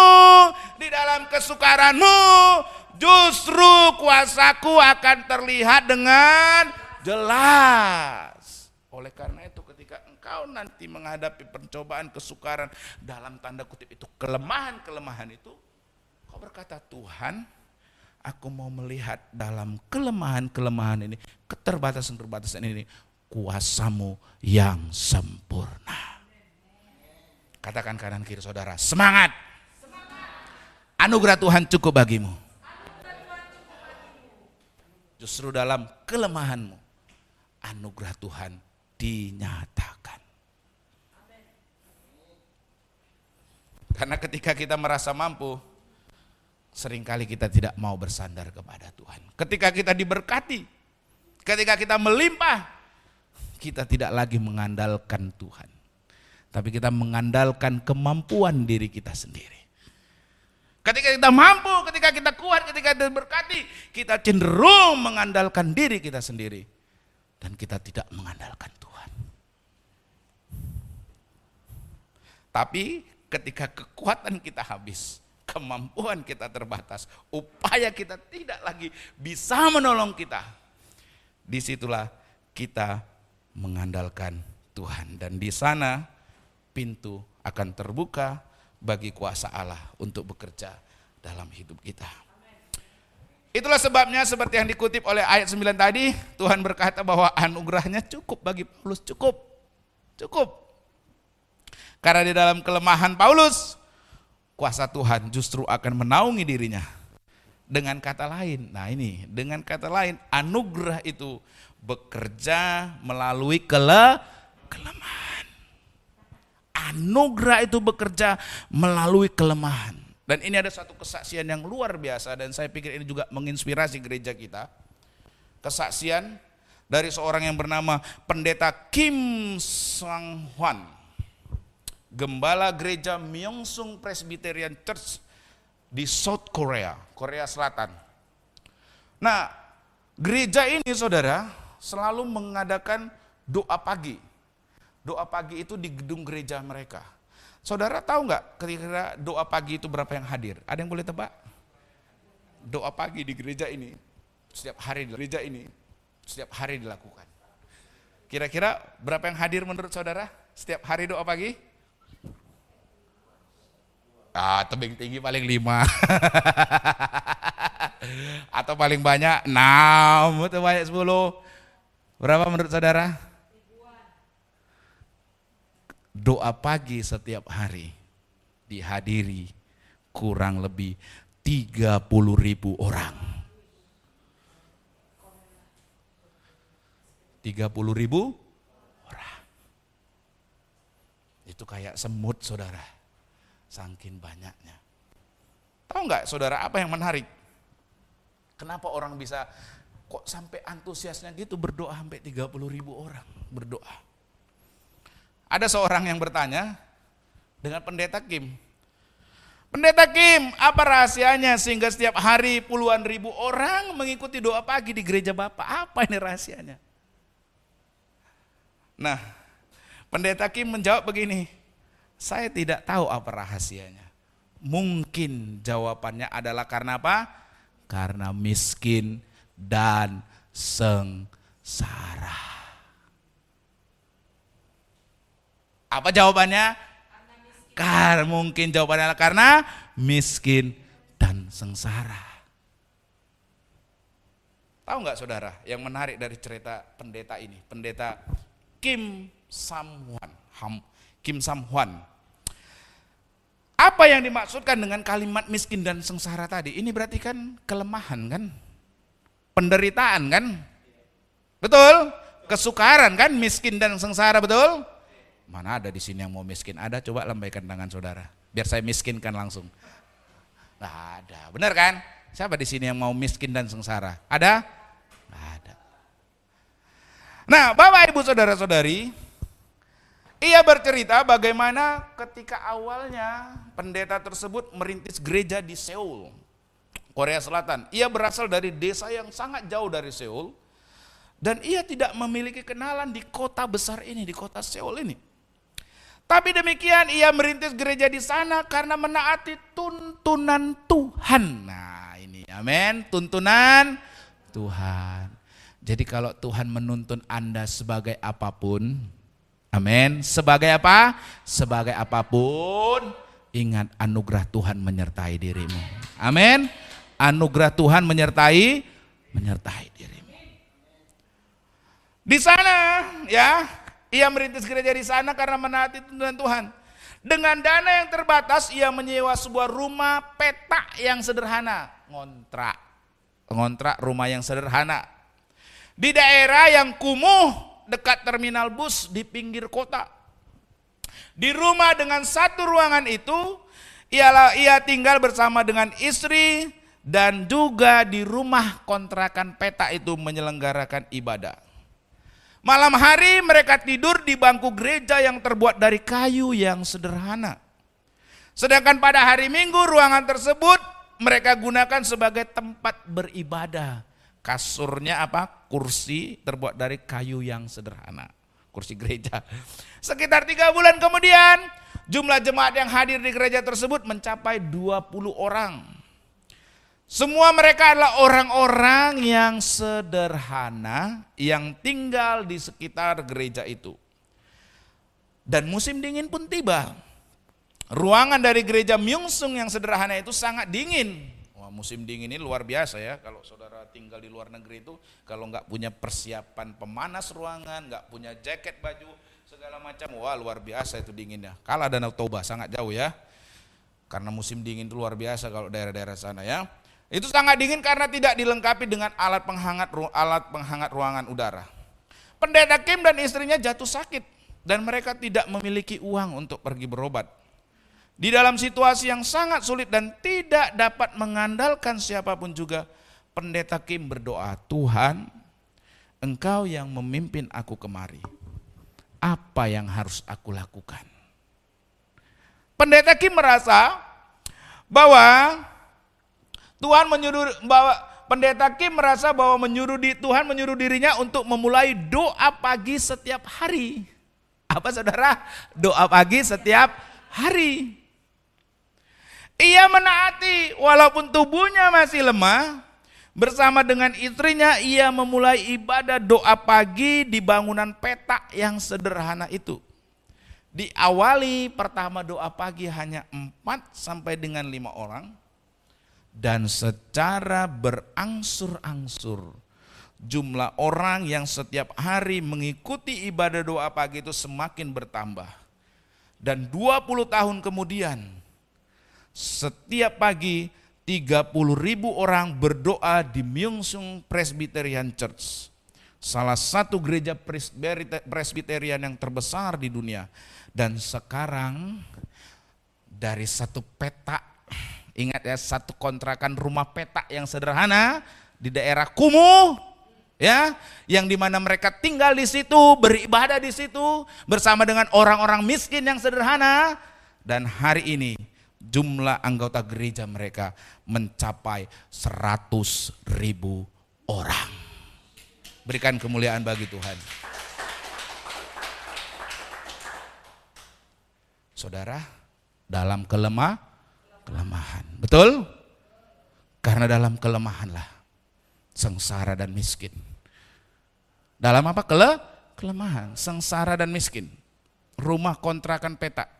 di dalam kesukaranmu, justru kuasaku akan terlihat dengan jelas. Oleh karena itu ketika engkau nanti menghadapi pencobaan, kesukaran, dalam tanda kutip itu kelemahan-kelemahan itu, kau berkata, Tuhan, aku mau melihat dalam kelemahan-kelemahan ini, keterbatasan-keterbatasan ini, kuasamu yang sempurna. Katakan kanan kiri saudara, semangat. Anugerah Tuhan cukup bagimu. Justru dalam kelemahanmu, anugerah Tuhan dinyatakan. Karena ketika kita merasa mampu, seringkali kita tidak mau bersandar kepada Tuhan. Ketika kita diberkati, ketika kita melimpah, kita tidak lagi mengandalkan Tuhan, tapi kita mengandalkan kemampuan diri kita sendiri. Ketika kita mampu, ketika kita kuat, ketika kita diberkati, kita cenderung mengandalkan diri kita sendiri, dan kita tidak mengandalkan Tuhan. Tapi ketika kekuatan kita habis, kemampuan kita terbatas, upaya kita tidak lagi bisa menolong kita, disitulah kita mengandalkan Tuhan. Dan di sana pintu akan terbuka bagi kuasa Allah untuk bekerja dalam hidup kita. Itulah sebabnya seperti yang dikutip oleh ayat 9 tadi, Tuhan berkata bahwa anugerahnya cukup bagi Paulus, cukup. Karena di dalam kelemahan Paulus, kuasa Tuhan justru akan menaungi dirinya. Dengan kata lain, dengan kata lain, anugerah itu bekerja melalui kelemahan. Anugerah itu bekerja melalui kelemahan. Dan ini ada satu kesaksian yang luar biasa, dan saya pikir ini juga menginspirasi gereja kita. Kesaksian dari seorang yang bernama Pendeta Kim Sang-hwan, gembala gereja Myeongsung Presbyterian Church di South Korea, Korea Selatan. Nah, gereja ini saudara selalu mengadakan doa pagi. Doa pagi itu di gedung gereja mereka. Saudara tahu nggak kira-kira doa pagi itu berapa yang hadir? Ada yang boleh tebak? Doa pagi di gereja ini setiap hari dilakukan. Kira-kira berapa yang hadir menurut saudara? setiap hari doa pagi? Tebing tinggi paling 5. Atau paling banyak 6, atau banyak 10. Berapa menurut saudara? Doa pagi setiap hari dihadiri kurang lebih 30.000 orang. 30.000 orang. Itu kayak semut, saudara. Saking banyaknya. Tahu nggak saudara apa yang menarik? Kenapa orang bisa kok sampai antusiasnya gitu berdoa sampai 30.000 orang berdoa? Ada seorang yang bertanya dengan pendeta Kim. Pendeta Kim, apa rahasianya sehingga setiap hari puluhan ribu orang mengikuti doa pagi di gereja Bapak? Apa ini rahasianya? Nah, pendeta Kim menjawab begini, saya tidak tahu apa rahasianya. Mungkin jawabannya adalah karena apa? Karena miskin dan sengsara. Apa jawabannya? Mungkin jawabannya adalah karena miskin dan sengsara. Tahu nggak saudara yang menarik dari cerita pendeta ini? Pendeta Kim Sam Hwan. Apa yang dimaksudkan dengan kalimat miskin dan sengsara tadi? Ini berarti kan kelemahan kan? Penderitaan kan? Betul? Kesukaran kan miskin dan sengsara, betul? Mana ada di sini yang mau miskin? Ada, coba lambaikan tangan saudara. Biar saya miskinkan langsung. Nggak ada, benar kan? Siapa di sini yang mau miskin dan sengsara? Ada? Nggak ada. Nah, Bapak Ibu Saudara-saudari, ia bercerita bagaimana ketika awalnya pendeta tersebut merintis gereja di Seoul, Korea Selatan. Ia berasal dari desa yang sangat jauh dari Seoul dan ia tidak memiliki kenalan di kota besar ini, di kota Seoul ini. Tapi demikian ia merintis gereja di sana karena menaati tuntunan Tuhan. Nah ini, amin, tuntunan Tuhan. Jadi kalau Tuhan menuntun Anda sebagai apapun, amin, sebagai apa? Sebagai apapun, ingat anugerah Tuhan menyertai dirimu. Amin. Anugerah Tuhan menyertai dirimu. Di sana ya, ia merintis gereja di sana karena menaati tuntunan Tuhan. Dengan dana yang terbatas, ia menyewa sebuah rumah petak yang sederhana, ngontrak rumah yang sederhana di daerah yang kumuh dekat terminal bus di pinggir kota. Di rumah dengan satu ruangan itu, ia tinggal bersama dengan istri dan juga di rumah kontrakan petak itu menyelenggarakan ibadah. Malam hari mereka tidur di bangku gereja yang terbuat dari kayu yang sederhana. Sedangkan pada hari Minggu ruangan tersebut mereka gunakan sebagai tempat beribadah. Kasurnya apa? Kursi terbuat dari kayu yang sederhana. Kursi gereja. Sekitar 3 bulan kemudian jumlah jemaat yang hadir di gereja tersebut mencapai 20 orang. Semua mereka adalah orang-orang yang sederhana yang tinggal di sekitar gereja itu. Dan musim dingin pun tiba. Ruangan dari gereja Myungsung yang sederhana itu sangat dingin. Wah, musim dingin ini luar biasa ya. Kalau saudara tinggal di luar negeri itu, kalau nggak punya persiapan pemanas ruangan, nggak punya jaket, baju, segala macam, wah luar biasa itu dinginnya. Kalah Danau Toba, sangat jauh ya. Karena musim dingin itu luar biasa kalau daerah-daerah sana ya. Itu sangat dingin karena tidak dilengkapi dengan alat penghangat ruangan udara. Pendeta Kim dan istrinya jatuh sakit dan mereka tidak memiliki uang untuk pergi berobat. Di dalam situasi yang sangat sulit dan tidak dapat mengandalkan siapapun juga, Pendeta Kim berdoa, Tuhan, Engkau yang memimpin aku kemari. Apa yang harus aku lakukan? Pendeta Kim merasa bahwa Pendeta Kim merasa bahwa Tuhan menyuruh dirinya untuk memulai doa pagi setiap hari. Apa saudara? Doa pagi setiap hari. Ia menaati walaupun tubuhnya masih lemah. Bersama dengan istrinya ia memulai ibadah doa pagi di bangunan petak yang sederhana itu. Diawali pertama doa pagi hanya 4 sampai dengan 5 orang. Dan secara berangsur-angsur jumlah orang yang setiap hari mengikuti ibadah doa pagi itu semakin bertambah. Dan 20 tahun kemudian setiap pagi 30.000 orang berdoa di Myeongsung Presbyterian Church, salah satu gereja Presbyterian yang terbesar di dunia. Dan sekarang dari satu petak, ingat ya, satu kontrakan rumah petak yang sederhana di daerah Kumuh, ya, yang dimana mereka tinggal di situ, beribadah di situ bersama dengan orang-orang miskin yang sederhana. Dan hari ini jumlah anggota gereja mereka mencapai 100.000 orang. Berikan kemuliaan bagi Tuhan. Saudara, dalam kelemahan. Betul? Karena dalam kelemahanlah sengsara dan miskin. Dalam apa? Kelemahan, sengsara dan miskin. Rumah kontrakan petak,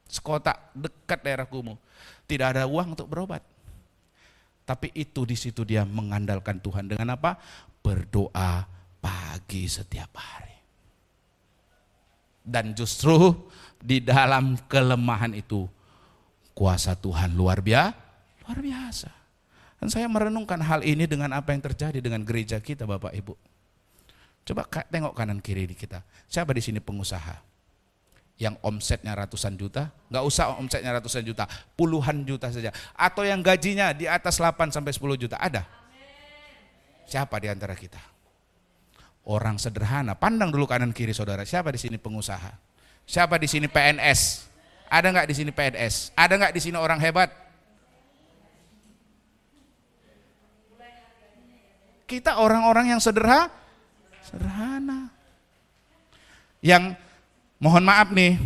sekotak dekat daerah Kumuh. Tidak ada uang untuk berobat. Tapi itu di situ dia mengandalkan Tuhan dengan apa? Berdoa pagi setiap hari. Dan justru di dalam kelemahan itu kuasa Tuhan luar biasa. Dan saya merenungkan hal ini dengan apa yang terjadi dengan gereja kita, Bapak Ibu. Coba tengok kanan kiri di kita. Siapa di sini pengusaha yang omsetnya ratusan juta? Nggak usah omsetnya ratusan juta, puluhan juta saja. Atau yang gajinya di atas 8 sampai 10 juta, ada? Siapa di antara kita? Orang sederhana. Pandang dulu kanan kiri saudara. Siapa di sini pengusaha? Siapa di sini PNS? Ada nggak di sini PNS? Ada nggak di sini orang hebat? Kita orang-orang yang sederhana. Yang mohon maaf nih,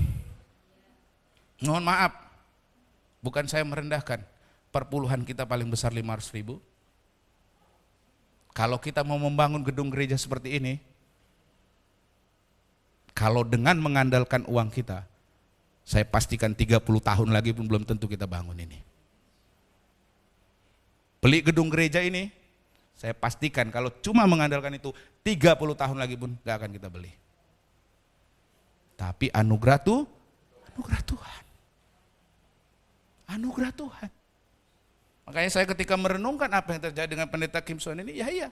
bukan saya merendahkan, perpuluhan kita paling besar 500.000. Kalau kita mau membangun gedung gereja seperti ini, kalau dengan mengandalkan uang kita, saya pastikan 30 tahun lagi pun belum tentu kita bangun ini. Beli gedung gereja ini, saya pastikan kalau cuma mengandalkan itu 30 tahun lagi pun gak akan kita beli. Tapi anugerah Tuhan. Anugerah Tuhan. Makanya saya ketika merenungkan apa yang terjadi dengan pendeta Kim Son ini, ya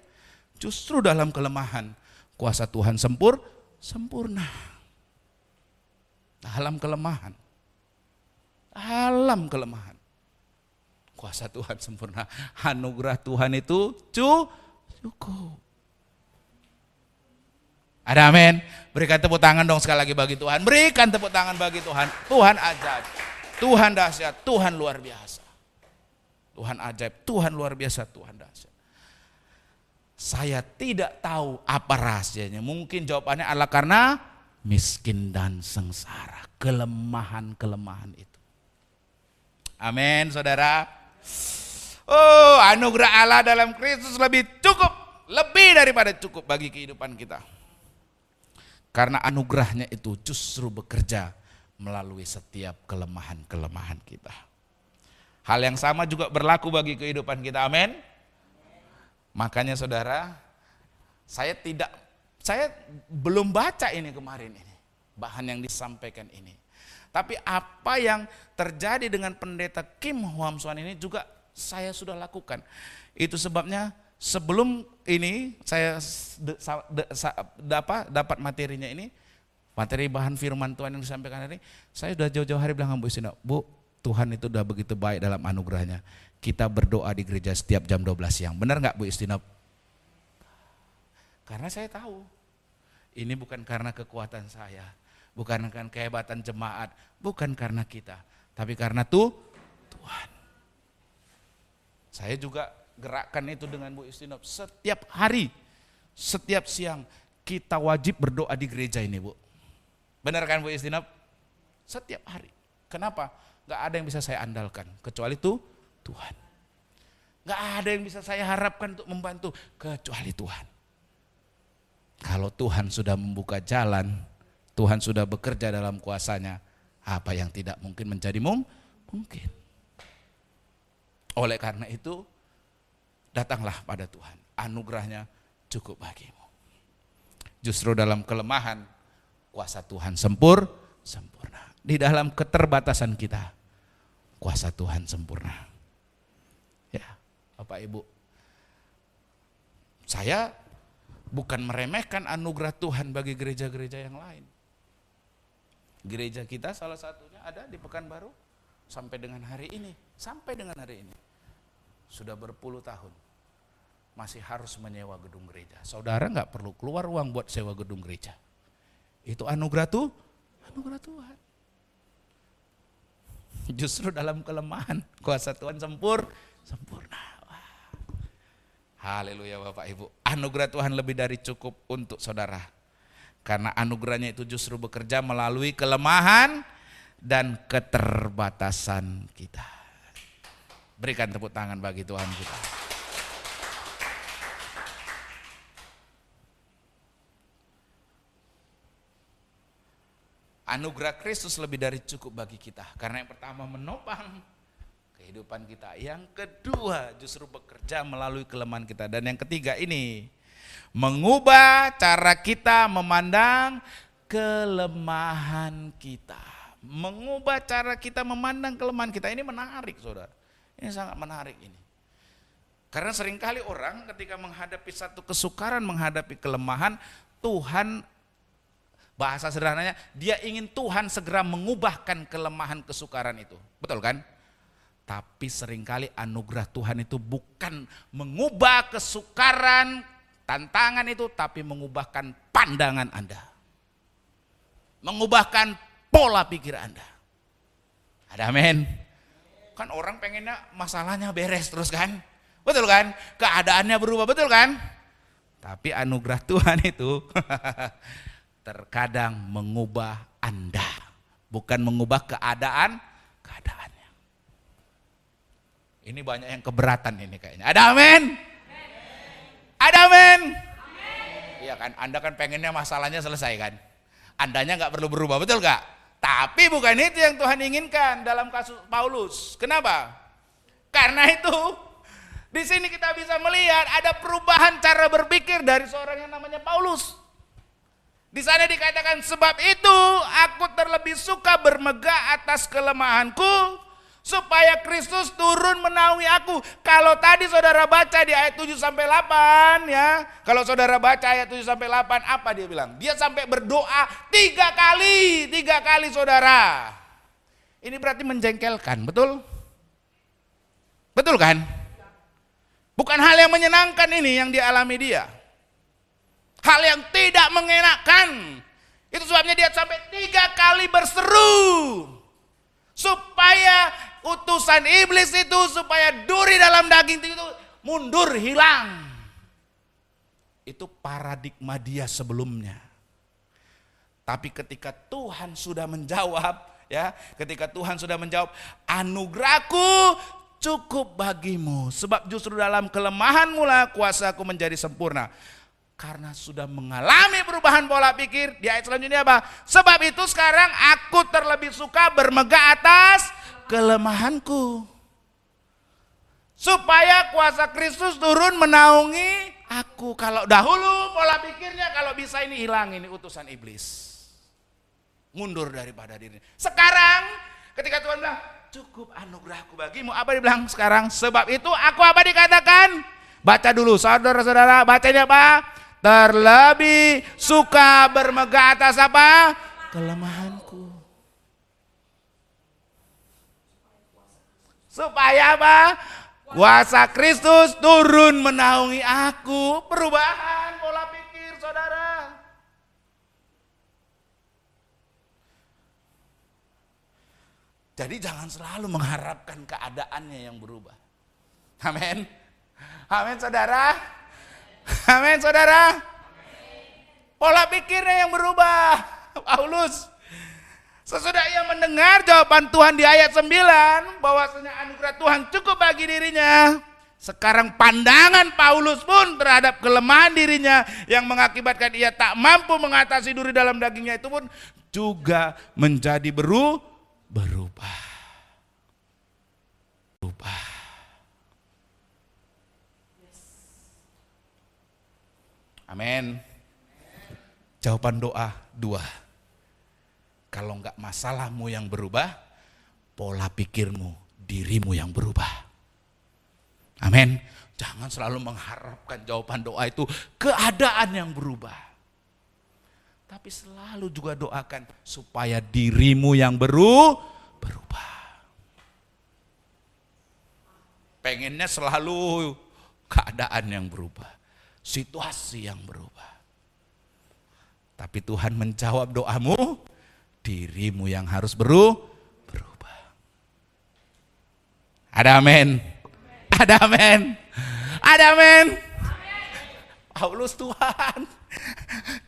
justru dalam kelemahan kuasa Tuhan sempurna. Dalam kelemahan kuasa Tuhan sempurna. Anugerah Tuhan itu cukup. Ada amin. Berikan tepuk tangan dong sekali lagi bagi Tuhan. Berikan tepuk tangan bagi Tuhan. Tuhan ajaib, Tuhan dahsyat, Tuhan luar biasa. Tuhan ajaib, Tuhan luar biasa, Tuhan dahsyat. Saya tidak tahu apa rahasianya. Mungkin jawabannya adalah karena miskin dan sengsara. Kelemahan itu. Amin, saudara. Oh, anugerah Allah dalam Kristus lebih cukup. Lebih daripada cukup bagi kehidupan kita. Karena anugerahnya itu justru bekerja melalui setiap kelemahan kita. Hal yang sama juga berlaku bagi kehidupan kita, amin. Makanya saudara, saya belum baca ini kemarin ini, bahan yang disampaikan ini. Tapi apa yang terjadi dengan pendeta Kim Hwam Swan ini juga saya sudah lakukan. Itu sebabnya sebelum ini saya dapat materinya ini, materi bahan firman Tuhan yang disampaikan hari ini, saya sudah jauh-jauh hari bilang Bu Istina, Bu, Tuhan itu udah begitu baik dalam anugerahnya. Kita berdoa di gereja setiap jam 12 siang. Benar nggak Bu Istinop? Karena saya tahu ini bukan karena kekuatan saya, bukan karena kehebatan jemaat, bukan karena kita, tapi karena Tuhan. Saya juga gerakkan itu dengan Bu Istinop. Setiap hari, setiap siang kita wajib berdoa di gereja ini, Bu. Benar kan Bu Istinop? Setiap hari. Kenapa? Gak ada yang bisa saya andalkan kecuali Tuhan. Gak ada yang bisa saya harapkan untuk membantu kecuali Tuhan. Kalau Tuhan sudah membuka jalan, Tuhan sudah bekerja dalam kuasanya. Apa yang tidak mungkin menjadi mungkin. Oleh karena itu, datanglah pada Tuhan. Anugerahnya cukup bagimu. Justru dalam kelemahan, kuasa Tuhan sempurna. Di dalam keterbatasan kita, kuasa Tuhan sempurna. Ya, Bapak Ibu, saya bukan meremehkan anugerah Tuhan bagi gereja-gereja yang lain. Gereja kita salah satunya ada di Pekanbaru sampai dengan hari ini. Sudah berpuluh tahun masih harus menyewa gedung gereja. Saudara nggak perlu keluar uang buat sewa gedung gereja. Itu anugerah Tuhan. Justru dalam kelemahan kuasa Tuhan sempurna. Wah. Haleluya Bapak Ibu. Anugerah Tuhan lebih dari cukup untuk saudara. Karena anugerahnya itu justru bekerja melalui kelemahan dan keterbatasan kita. Berikan tepuk tangan bagi Tuhan kita. Anugerah Kristus lebih dari cukup bagi kita. Karena yang pertama menopang kehidupan kita. Yang kedua justru bekerja melalui kelemahan kita. Dan yang ketiga ini, mengubah cara kita memandang kelemahan kita. Mengubah cara kita memandang kelemahan kita. Ini menarik saudara. Ini sangat menarik ini. Karena seringkali orang ketika menghadapi satu kesukaran, menghadapi kelemahan, Tuhan, bahasa sederhananya, dia ingin Tuhan segera mengubahkan kelemahan kesukaran itu. Betul kan? Tapi seringkali anugerah Tuhan itu bukan mengubah kesukaran, tantangan itu, tapi mengubahkan pandangan Anda. Mengubahkan pola pikir Anda. Ada amin? Kan orang pengennya masalahnya beres terus kan? Betul kan? Keadaannya berubah, betul kan? Tapi anugerah Tuhan itu terkadang mengubah Anda, bukan mengubah keadaannya. Ini banyak yang keberatan ini kayaknya. Ada amin? Ada amin? Iya kan, Anda kan pengennya masalahnya selesai kan? Andanya nggak perlu berubah, betul nggak? Tapi bukan itu yang Tuhan inginkan dalam kasus Paulus. Kenapa? Karena itu di sini kita bisa melihat ada perubahan cara berpikir dari seorang yang namanya Paulus. Di sana dikatakan, sebab itu aku terlebih suka bermegah atas kelemahanku, supaya Kristus turun menaungi aku. Kalau tadi saudara baca di ayat 7-8 ya, kalau saudara baca ayat 7-8 apa dia bilang? Dia sampai berdoa 3 kali saudara. Ini berarti menjengkelkan, betul? Betul kan? Bukan hal yang menyenangkan ini yang dialami dia. Hal yang tidak mengenakan. Itu sebabnya dia sampai 3 kali berseru. Supaya utusan iblis itu, supaya duri dalam daging itu mundur, hilang. Itu paradigma dia sebelumnya. Tapi ketika Tuhan sudah menjawab, ya, ketika Tuhan sudah menjawab, anugerahku cukup bagimu. Sebab justru dalam kelemahanmu lah kuasaku menjadi sempurna. Karena sudah mengalami perubahan pola pikir, di ayat selanjutnya apa? Sebab itu sekarang aku terlebih suka bermegah atas kelemahanku. Supaya kuasa Kristus turun menaungi aku. Kalau dahulu pola pikirnya kalau bisa ini hilang, ini utusan iblis. Mundur daripada diri. Sekarang ketika Tuhan bilang, cukup anugerahku bagimu. Apa dia bilang sekarang? Sebab itu aku apa dikatakan? Baca dulu saudara-saudara, bacanya apa? Terlebih suka bermegah atas apa? Kelemahanku. Supaya apa? Kuasa Kristus turun menaungi aku. Perubahan pola pikir saudara. Jadi jangan selalu mengharapkan keadaannya yang berubah. Amin. Amin saudara. Amin saudara. Pola pikirnya yang berubah. Paulus sesudah ia mendengar jawaban Tuhan di ayat 9 bahwasanya anugerah Tuhan cukup bagi dirinya, Sekarang pandangan Paulus pun terhadap kelemahan dirinya yang mengakibatkan ia tak mampu mengatasi duri dalam dagingnya itu pun juga menjadi berubah. Amin. Jawaban doa 2. Kalau enggak masalahmu yang berubah, pola pikirmu, dirimu yang berubah. Amin. Jangan selalu mengharapkan jawaban doa itu keadaan yang berubah. Tapi selalu juga doakan supaya dirimu yang berubah. Pengennya selalu keadaan yang berubah, situasi yang berubah. Tapi Tuhan menjawab doamu, dirimu yang harus berubah. Ada amin. Ada amin. Ada amin. Paulus, Tuhan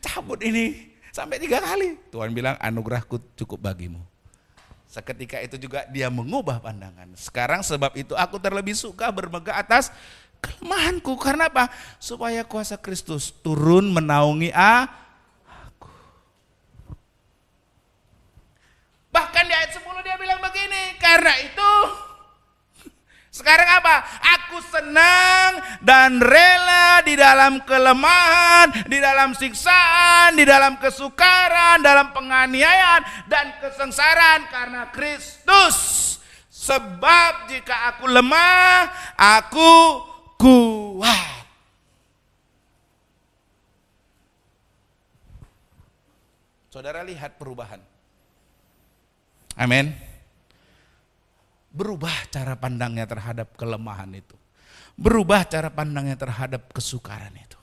cabut ini sampai 3 kali. Tuhan bilang anugerahku cukup bagimu. Seketika itu juga dia mengubah pandangan. Sekarang sebab itu aku terlebih suka bermegah atas kelemahanku. Karena apa? Supaya kuasa Kristus turun menaungi aku. Bahkan di ayat 10 dia bilang begini, karena itu sekarang apa? Aku senang dan rela di dalam kelemahan, di dalam siksaan, di dalam kesukaran, dalam penganiayaan dan kesengsaraan karena Kristus. Sebab jika aku lemah, aku kuat. Saudara lihat perubahan. Amin. Berubah cara pandangnya terhadap kelemahan itu. Berubah cara pandangnya terhadap kesukaran itu.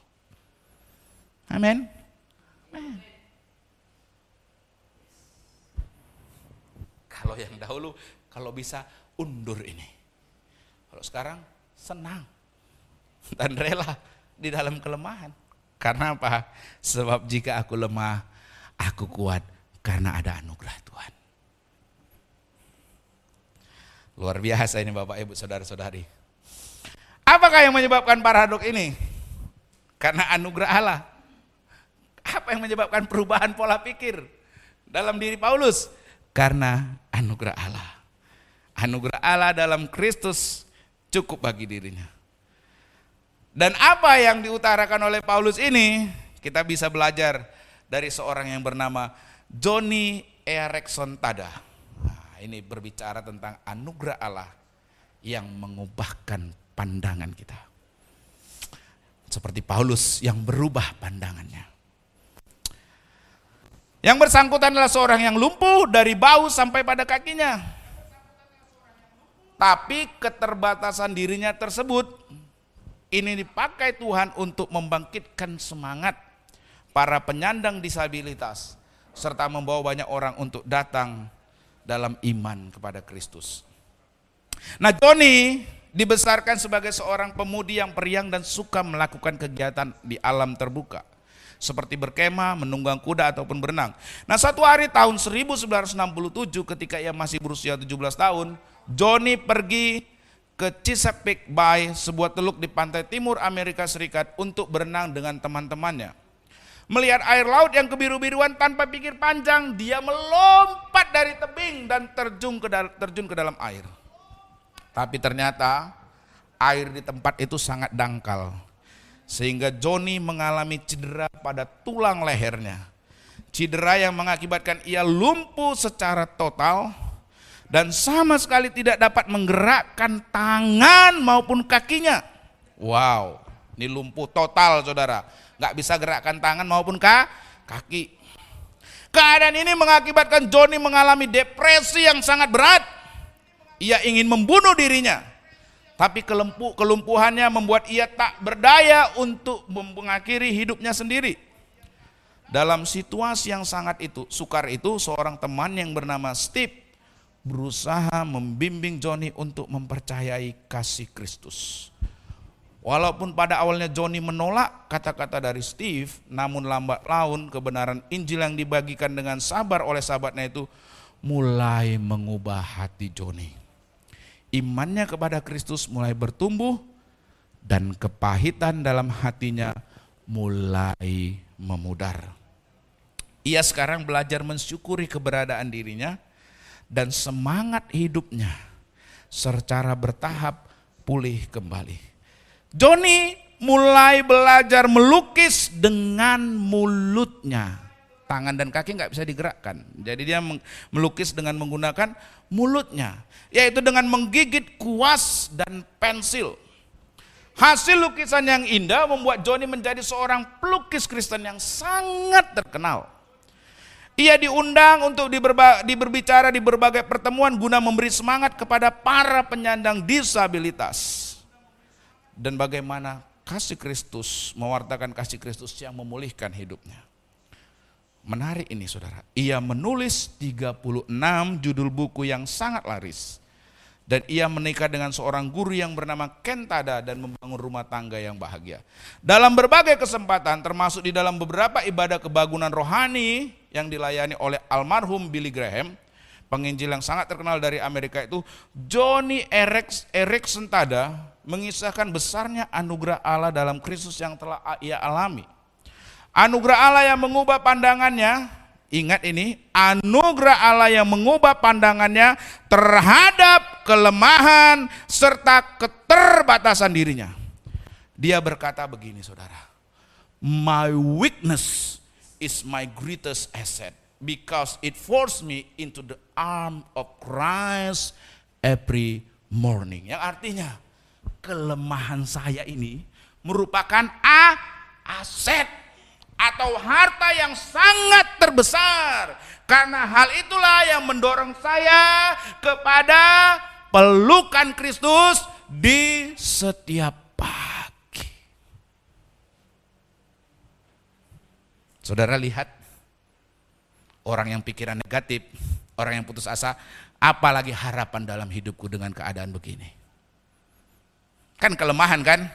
Amin. Kalau yang dahulu, kalau bisa undur ini. Kalau sekarang senang dan rela di dalam kelemahan. Karena apa? Sebab jika aku lemah, aku kuat karena ada anugerah Tuhan. Luar biasa ini Bapak Ibu Saudara-saudari. Apakah yang menyebabkan paradok ini? Karena anugerah Allah. Apa yang menyebabkan perubahan pola pikir dalam diri Paulus? Karena anugerah Allah. Anugerah Allah dalam Kristus cukup bagi dirinya. Dan apa yang diutarakan oleh Paulus ini, kita bisa belajar dari seorang yang bernama Joni Eareckson Tada. Ini berbicara tentang anugerah Allah yang mengubahkan pandangan kita. Seperti Paulus yang berubah pandangannya. Yang bersangkutan adalah seorang yang lumpuh dari bahu sampai pada kakinya. Tapi keterbatasan dirinya tersebut ini dipakai Tuhan untuk membangkitkan semangat para penyandang disabilitas serta membawa banyak orang untuk datang dalam iman kepada Kristus. Nah, Joni dibesarkan sebagai seorang pemudi yang periang dan suka melakukan kegiatan di alam terbuka, seperti berkemah, menunggang kuda ataupun berenang. Nah, satu hari tahun 1967 ketika ia masih berusia 17 tahun, Joni pergi ke Chesapeake Bay, sebuah teluk di pantai timur Amerika Serikat untuk berenang dengan teman-temannya. Melihat air laut yang kebiru-biruan tanpa pikir panjang, dia melompat dari tebing dan terjun ke dalam air. Tapi ternyata air di tempat itu sangat dangkal, sehingga Joni mengalami cedera pada tulang lehernya. Cedera yang mengakibatkan ia lumpuh secara total dan sama sekali tidak dapat menggerakkan tangan maupun kakinya. Wow, ini lumpuh total saudara. Gak bisa gerakkan tangan maupun kaki. Keadaan ini mengakibatkan Joni mengalami depresi yang sangat berat. Ia ingin membunuh dirinya. Tapi kelumpuhannya membuat ia tak berdaya untuk mengakhiri hidupnya sendiri. Dalam situasi yang sangat sukar itu, seorang teman yang bernama Steve berusaha membimbing Joni untuk mempercayai kasih Kristus. Walaupun pada awalnya Joni menolak kata-kata dari Steve, namun lambat laun kebenaran Injil yang dibagikan dengan sabar oleh sahabatnya itu mulai mengubah hati Joni. Imannya kepada Kristus mulai bertumbuh dan kepahitan dalam hatinya mulai memudar. Ia sekarang belajar mensyukuri keberadaan dirinya dan semangat hidupnya secara bertahap pulih kembali. Johnny mulai belajar melukis dengan mulutnya. Tangan dan kaki nggak bisa digerakkan. Jadi dia melukis dengan menggunakan mulutnya, yaitu dengan menggigit kuas dan pensil. Hasil lukisan yang indah membuat Johnny menjadi seorang pelukis Kristen yang sangat terkenal. Ia diundang untuk berbicara di berbagai pertemuan guna memberi semangat kepada para penyandang disabilitas. Dan bagaimana kasih Kristus, mewartakan kasih Kristus yang memulihkan hidupnya. Menarik ini saudara, ia menulis 36 judul buku yang sangat laris. Dan ia menikah dengan seorang guru yang bernama Ken Tada dan membangun rumah tangga yang bahagia. Dalam berbagai kesempatan, termasuk di dalam beberapa ibadah kebangunan rohani yang dilayani oleh almarhum Billy Graham, penginjil yang sangat terkenal dari Amerika itu, Johnny Erickson Tada mengisahkan besarnya anugerah Allah dalam Kristus yang telah ia alami. Anugerah Allah yang mengubah pandangannya, ingat ini, anugerah Allah yang mengubah pandangannya terhadap kelemahan serta keterbatasan dirinya. Dia berkata begini saudara, my weakness is my greatest asset because it forced me into the arm of Christ every morning. Yang artinya, kelemahan saya ini merupakan aset atau harta yang sangat terbesar. Karena hal itulah yang mendorong saya kepada pelukan Kristus di setiap pagi. Saudara lihat, orang yang pikiran negatif, orang yang putus asa, apalagi harapan dalam hidupku dengan keadaan begini. Kan kelemahan kan?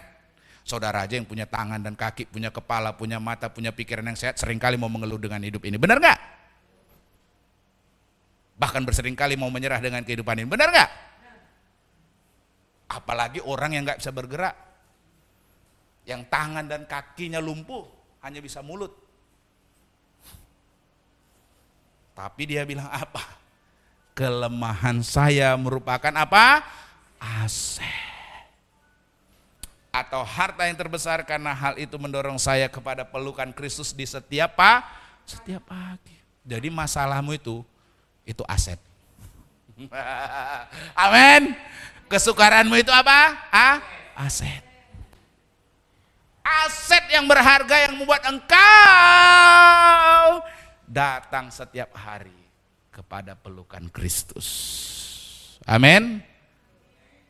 Saudara aja yang punya tangan dan kaki, punya kepala, punya mata, punya pikiran yang sehat, seringkali mau mengeluh dengan hidup ini. Benar nggak? Bahkan berseringkali mau menyerah dengan kehidupan ini. Benar nggak? Apalagi orang yang nggak bisa bergerak, yang tangan dan kakinya lumpuh, hanya bisa mulut. Tapi dia bilang apa? Kelemahan saya merupakan apa? Aset. Atau harta yang terbesar, karena hal itu mendorong saya kepada pelukan Kristus di setiap pagi. Jadi masalahmu itu aset. Amin. Kesukaranmu itu apa? Aset. Aset yang berharga yang membuat engkau datang setiap hari kepada pelukan Kristus. Amin.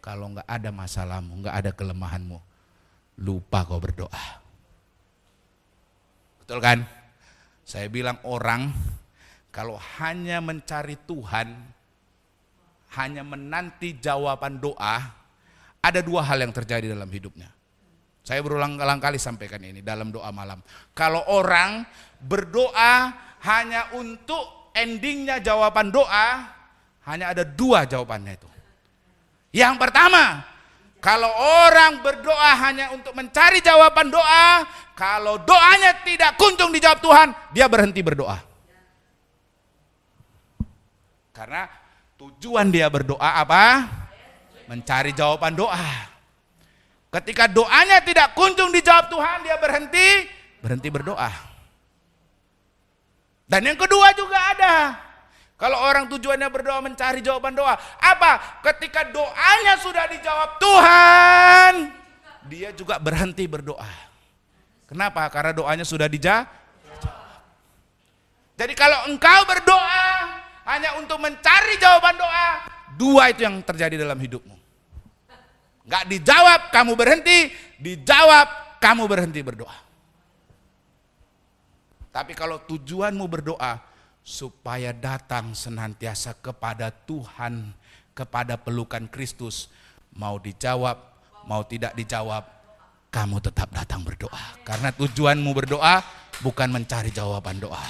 Kalau enggak ada masalahmu, enggak ada kelemahanmu, lupa kau berdoa. Betul kan? Saya bilang orang kalau hanya mencari Tuhan, hanya menanti jawaban doa, ada dua hal yang terjadi dalam hidupnya. Saya berulang-ulang kali sampaikan ini dalam doa malam. Kalau orang berdoa hanya untuk endingnya jawaban doa, hanya ada dua jawabannya itu. Yang pertama, kalau orang berdoa hanya untuk mencari jawaban doa, kalau doanya tidak kunjung dijawab Tuhan, dia berhenti berdoa. Karena tujuan dia berdoa apa? Mencari jawaban doa. Ketika doanya tidak kunjung dijawab Tuhan, dia berhenti berdoa. Dan yang kedua juga ada. Kalau orang tujuannya berdoa mencari jawaban doa, apa? Ketika doanya sudah dijawab Tuhan, dia juga berhenti berdoa. Kenapa? Karena doanya sudah dijawab. Jadi kalau engkau berdoa hanya untuk mencari jawaban doa, dua itu yang terjadi dalam hidupmu. Gak dijawab, kamu berhenti, dijawab, kamu berhenti berdoa. Tapi kalau tujuanmu berdoa supaya datang senantiasa kepada Tuhan, kepada pelukan Kristus, mau dijawab, mau tidak dijawab, kamu tetap datang berdoa. Karena tujuanmu berdoa bukan mencari jawaban doa.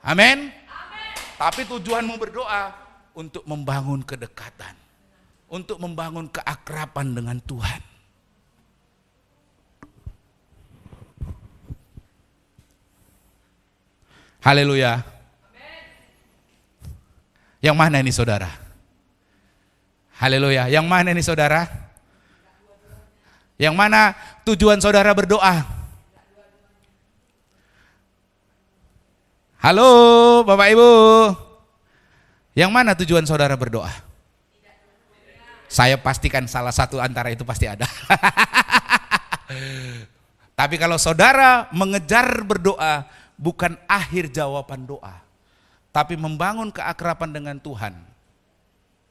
Amin. Tapi tujuanmu berdoa untuk membangun kedekatan, untuk membangun keakraban dengan Tuhan. Haleluya. Yang mana ini saudara? Haleluya. Yang mana ini saudara? Yang mana tujuan saudara berdoa? Halo Bapak Ibu. Yang mana tujuan saudara berdoa? Saya pastikan salah satu antara itu pasti ada. Tapi kalau saudara mengejar berdoa, bukan akhir jawaban doa, tapi membangun keakraban dengan Tuhan,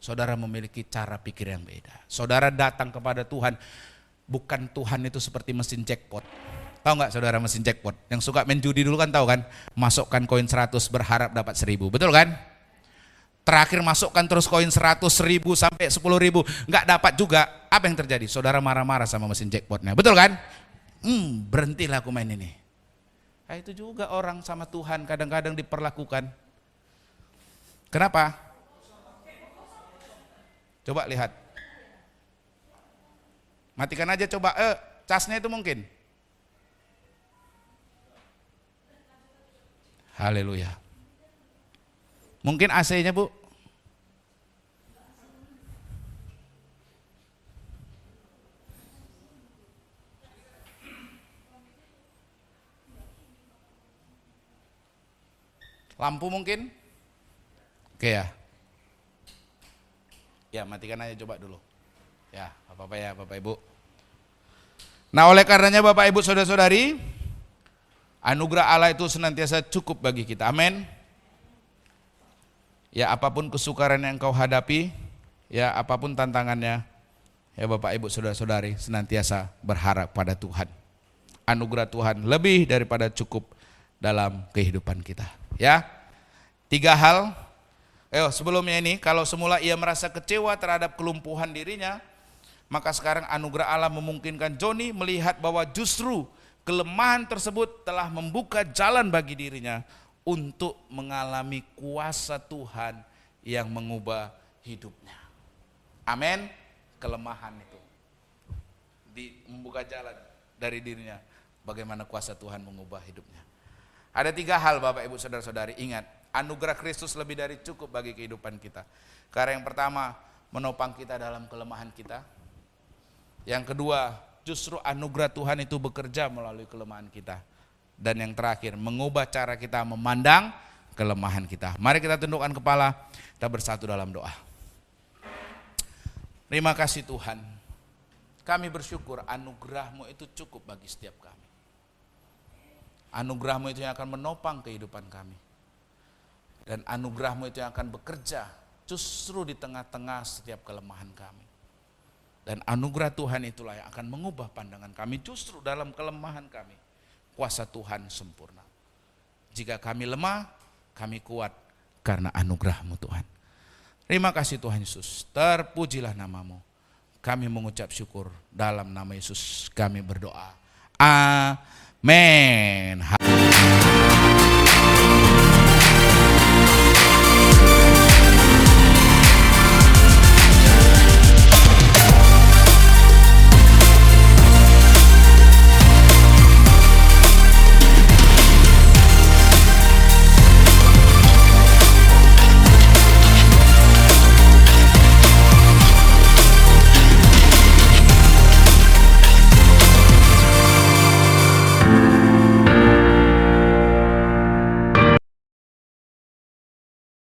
saudara memiliki cara pikir yang beda. Saudara datang kepada Tuhan, bukan Tuhan itu seperti mesin jackpot. Tahu nggak saudara mesin jackpot? Yang suka main judi dulu kan tahu kan? Masukkan koin 100 berharap dapat 1000, betul kan? Terakhir masukkan terus koin 100, 1000 sampai 10.000, nggak dapat juga. Apa yang terjadi? Saudara marah-marah sama mesin jackpotnya, betul kan? Berhentilah aku main ini. Nah, itu juga orang sama Tuhan kadang-kadang diperlakukan. Kenapa? Coba lihat. Matikan aja coba, casnya itu mungkin. Haleluya. Mungkin AC-nya Bu. Lampu mungkin? Oke ya. Ya matikan aja coba dulu. Ya apa-apa ya Bapak Ibu. Nah oleh karenanya Bapak Ibu saudara-saudari, anugerah Allah itu senantiasa cukup bagi kita. Amin. Ya apapun kesukaran yang kau hadapi, ya apapun tantangannya, ya Bapak Ibu saudara-saudari senantiasa berharap pada Tuhan. Anugerah Tuhan lebih daripada cukup dalam kehidupan kita. Ya, 3 hal. Sebelumnya ini, kalau semula ia merasa kecewa terhadap kelumpuhan dirinya, maka sekarang anugerah Allah memungkinkan Joni melihat bahwa justru kelemahan tersebut telah membuka jalan bagi dirinya untuk mengalami kuasa Tuhan yang mengubah hidupnya. Amin. Kelemahan itu membuka jalan dari dirinya, bagaimana kuasa Tuhan mengubah hidupnya. Ada 3 hal Bapak Ibu saudara-saudari, ingat, anugerah Kristus lebih dari cukup bagi kehidupan kita. Karena yang pertama, menopang kita dalam kelemahan kita. Yang kedua, justru anugerah Tuhan itu bekerja melalui kelemahan kita. Dan yang terakhir, mengubah cara kita memandang kelemahan kita. Mari kita tundukkan kepala, kita bersatu dalam doa. Terima kasih Tuhan, kami bersyukur anugerah-Mu itu cukup bagi setiap kami. Anugerah-Mu itu yang akan menopang kehidupan kami. Dan anugerah-Mu itu yang akan bekerja justru di tengah-tengah setiap kelemahan kami. Dan anugerah Tuhan itulah yang akan mengubah pandangan kami justru dalam kelemahan kami. Kuasa Tuhan sempurna. Jika kami lemah, kami kuat karena anugerah-Mu Tuhan. Terima kasih Tuhan Yesus, terpujilah nama-Mu. Kami mengucap syukur dalam nama Yesus kami berdoa. Amin.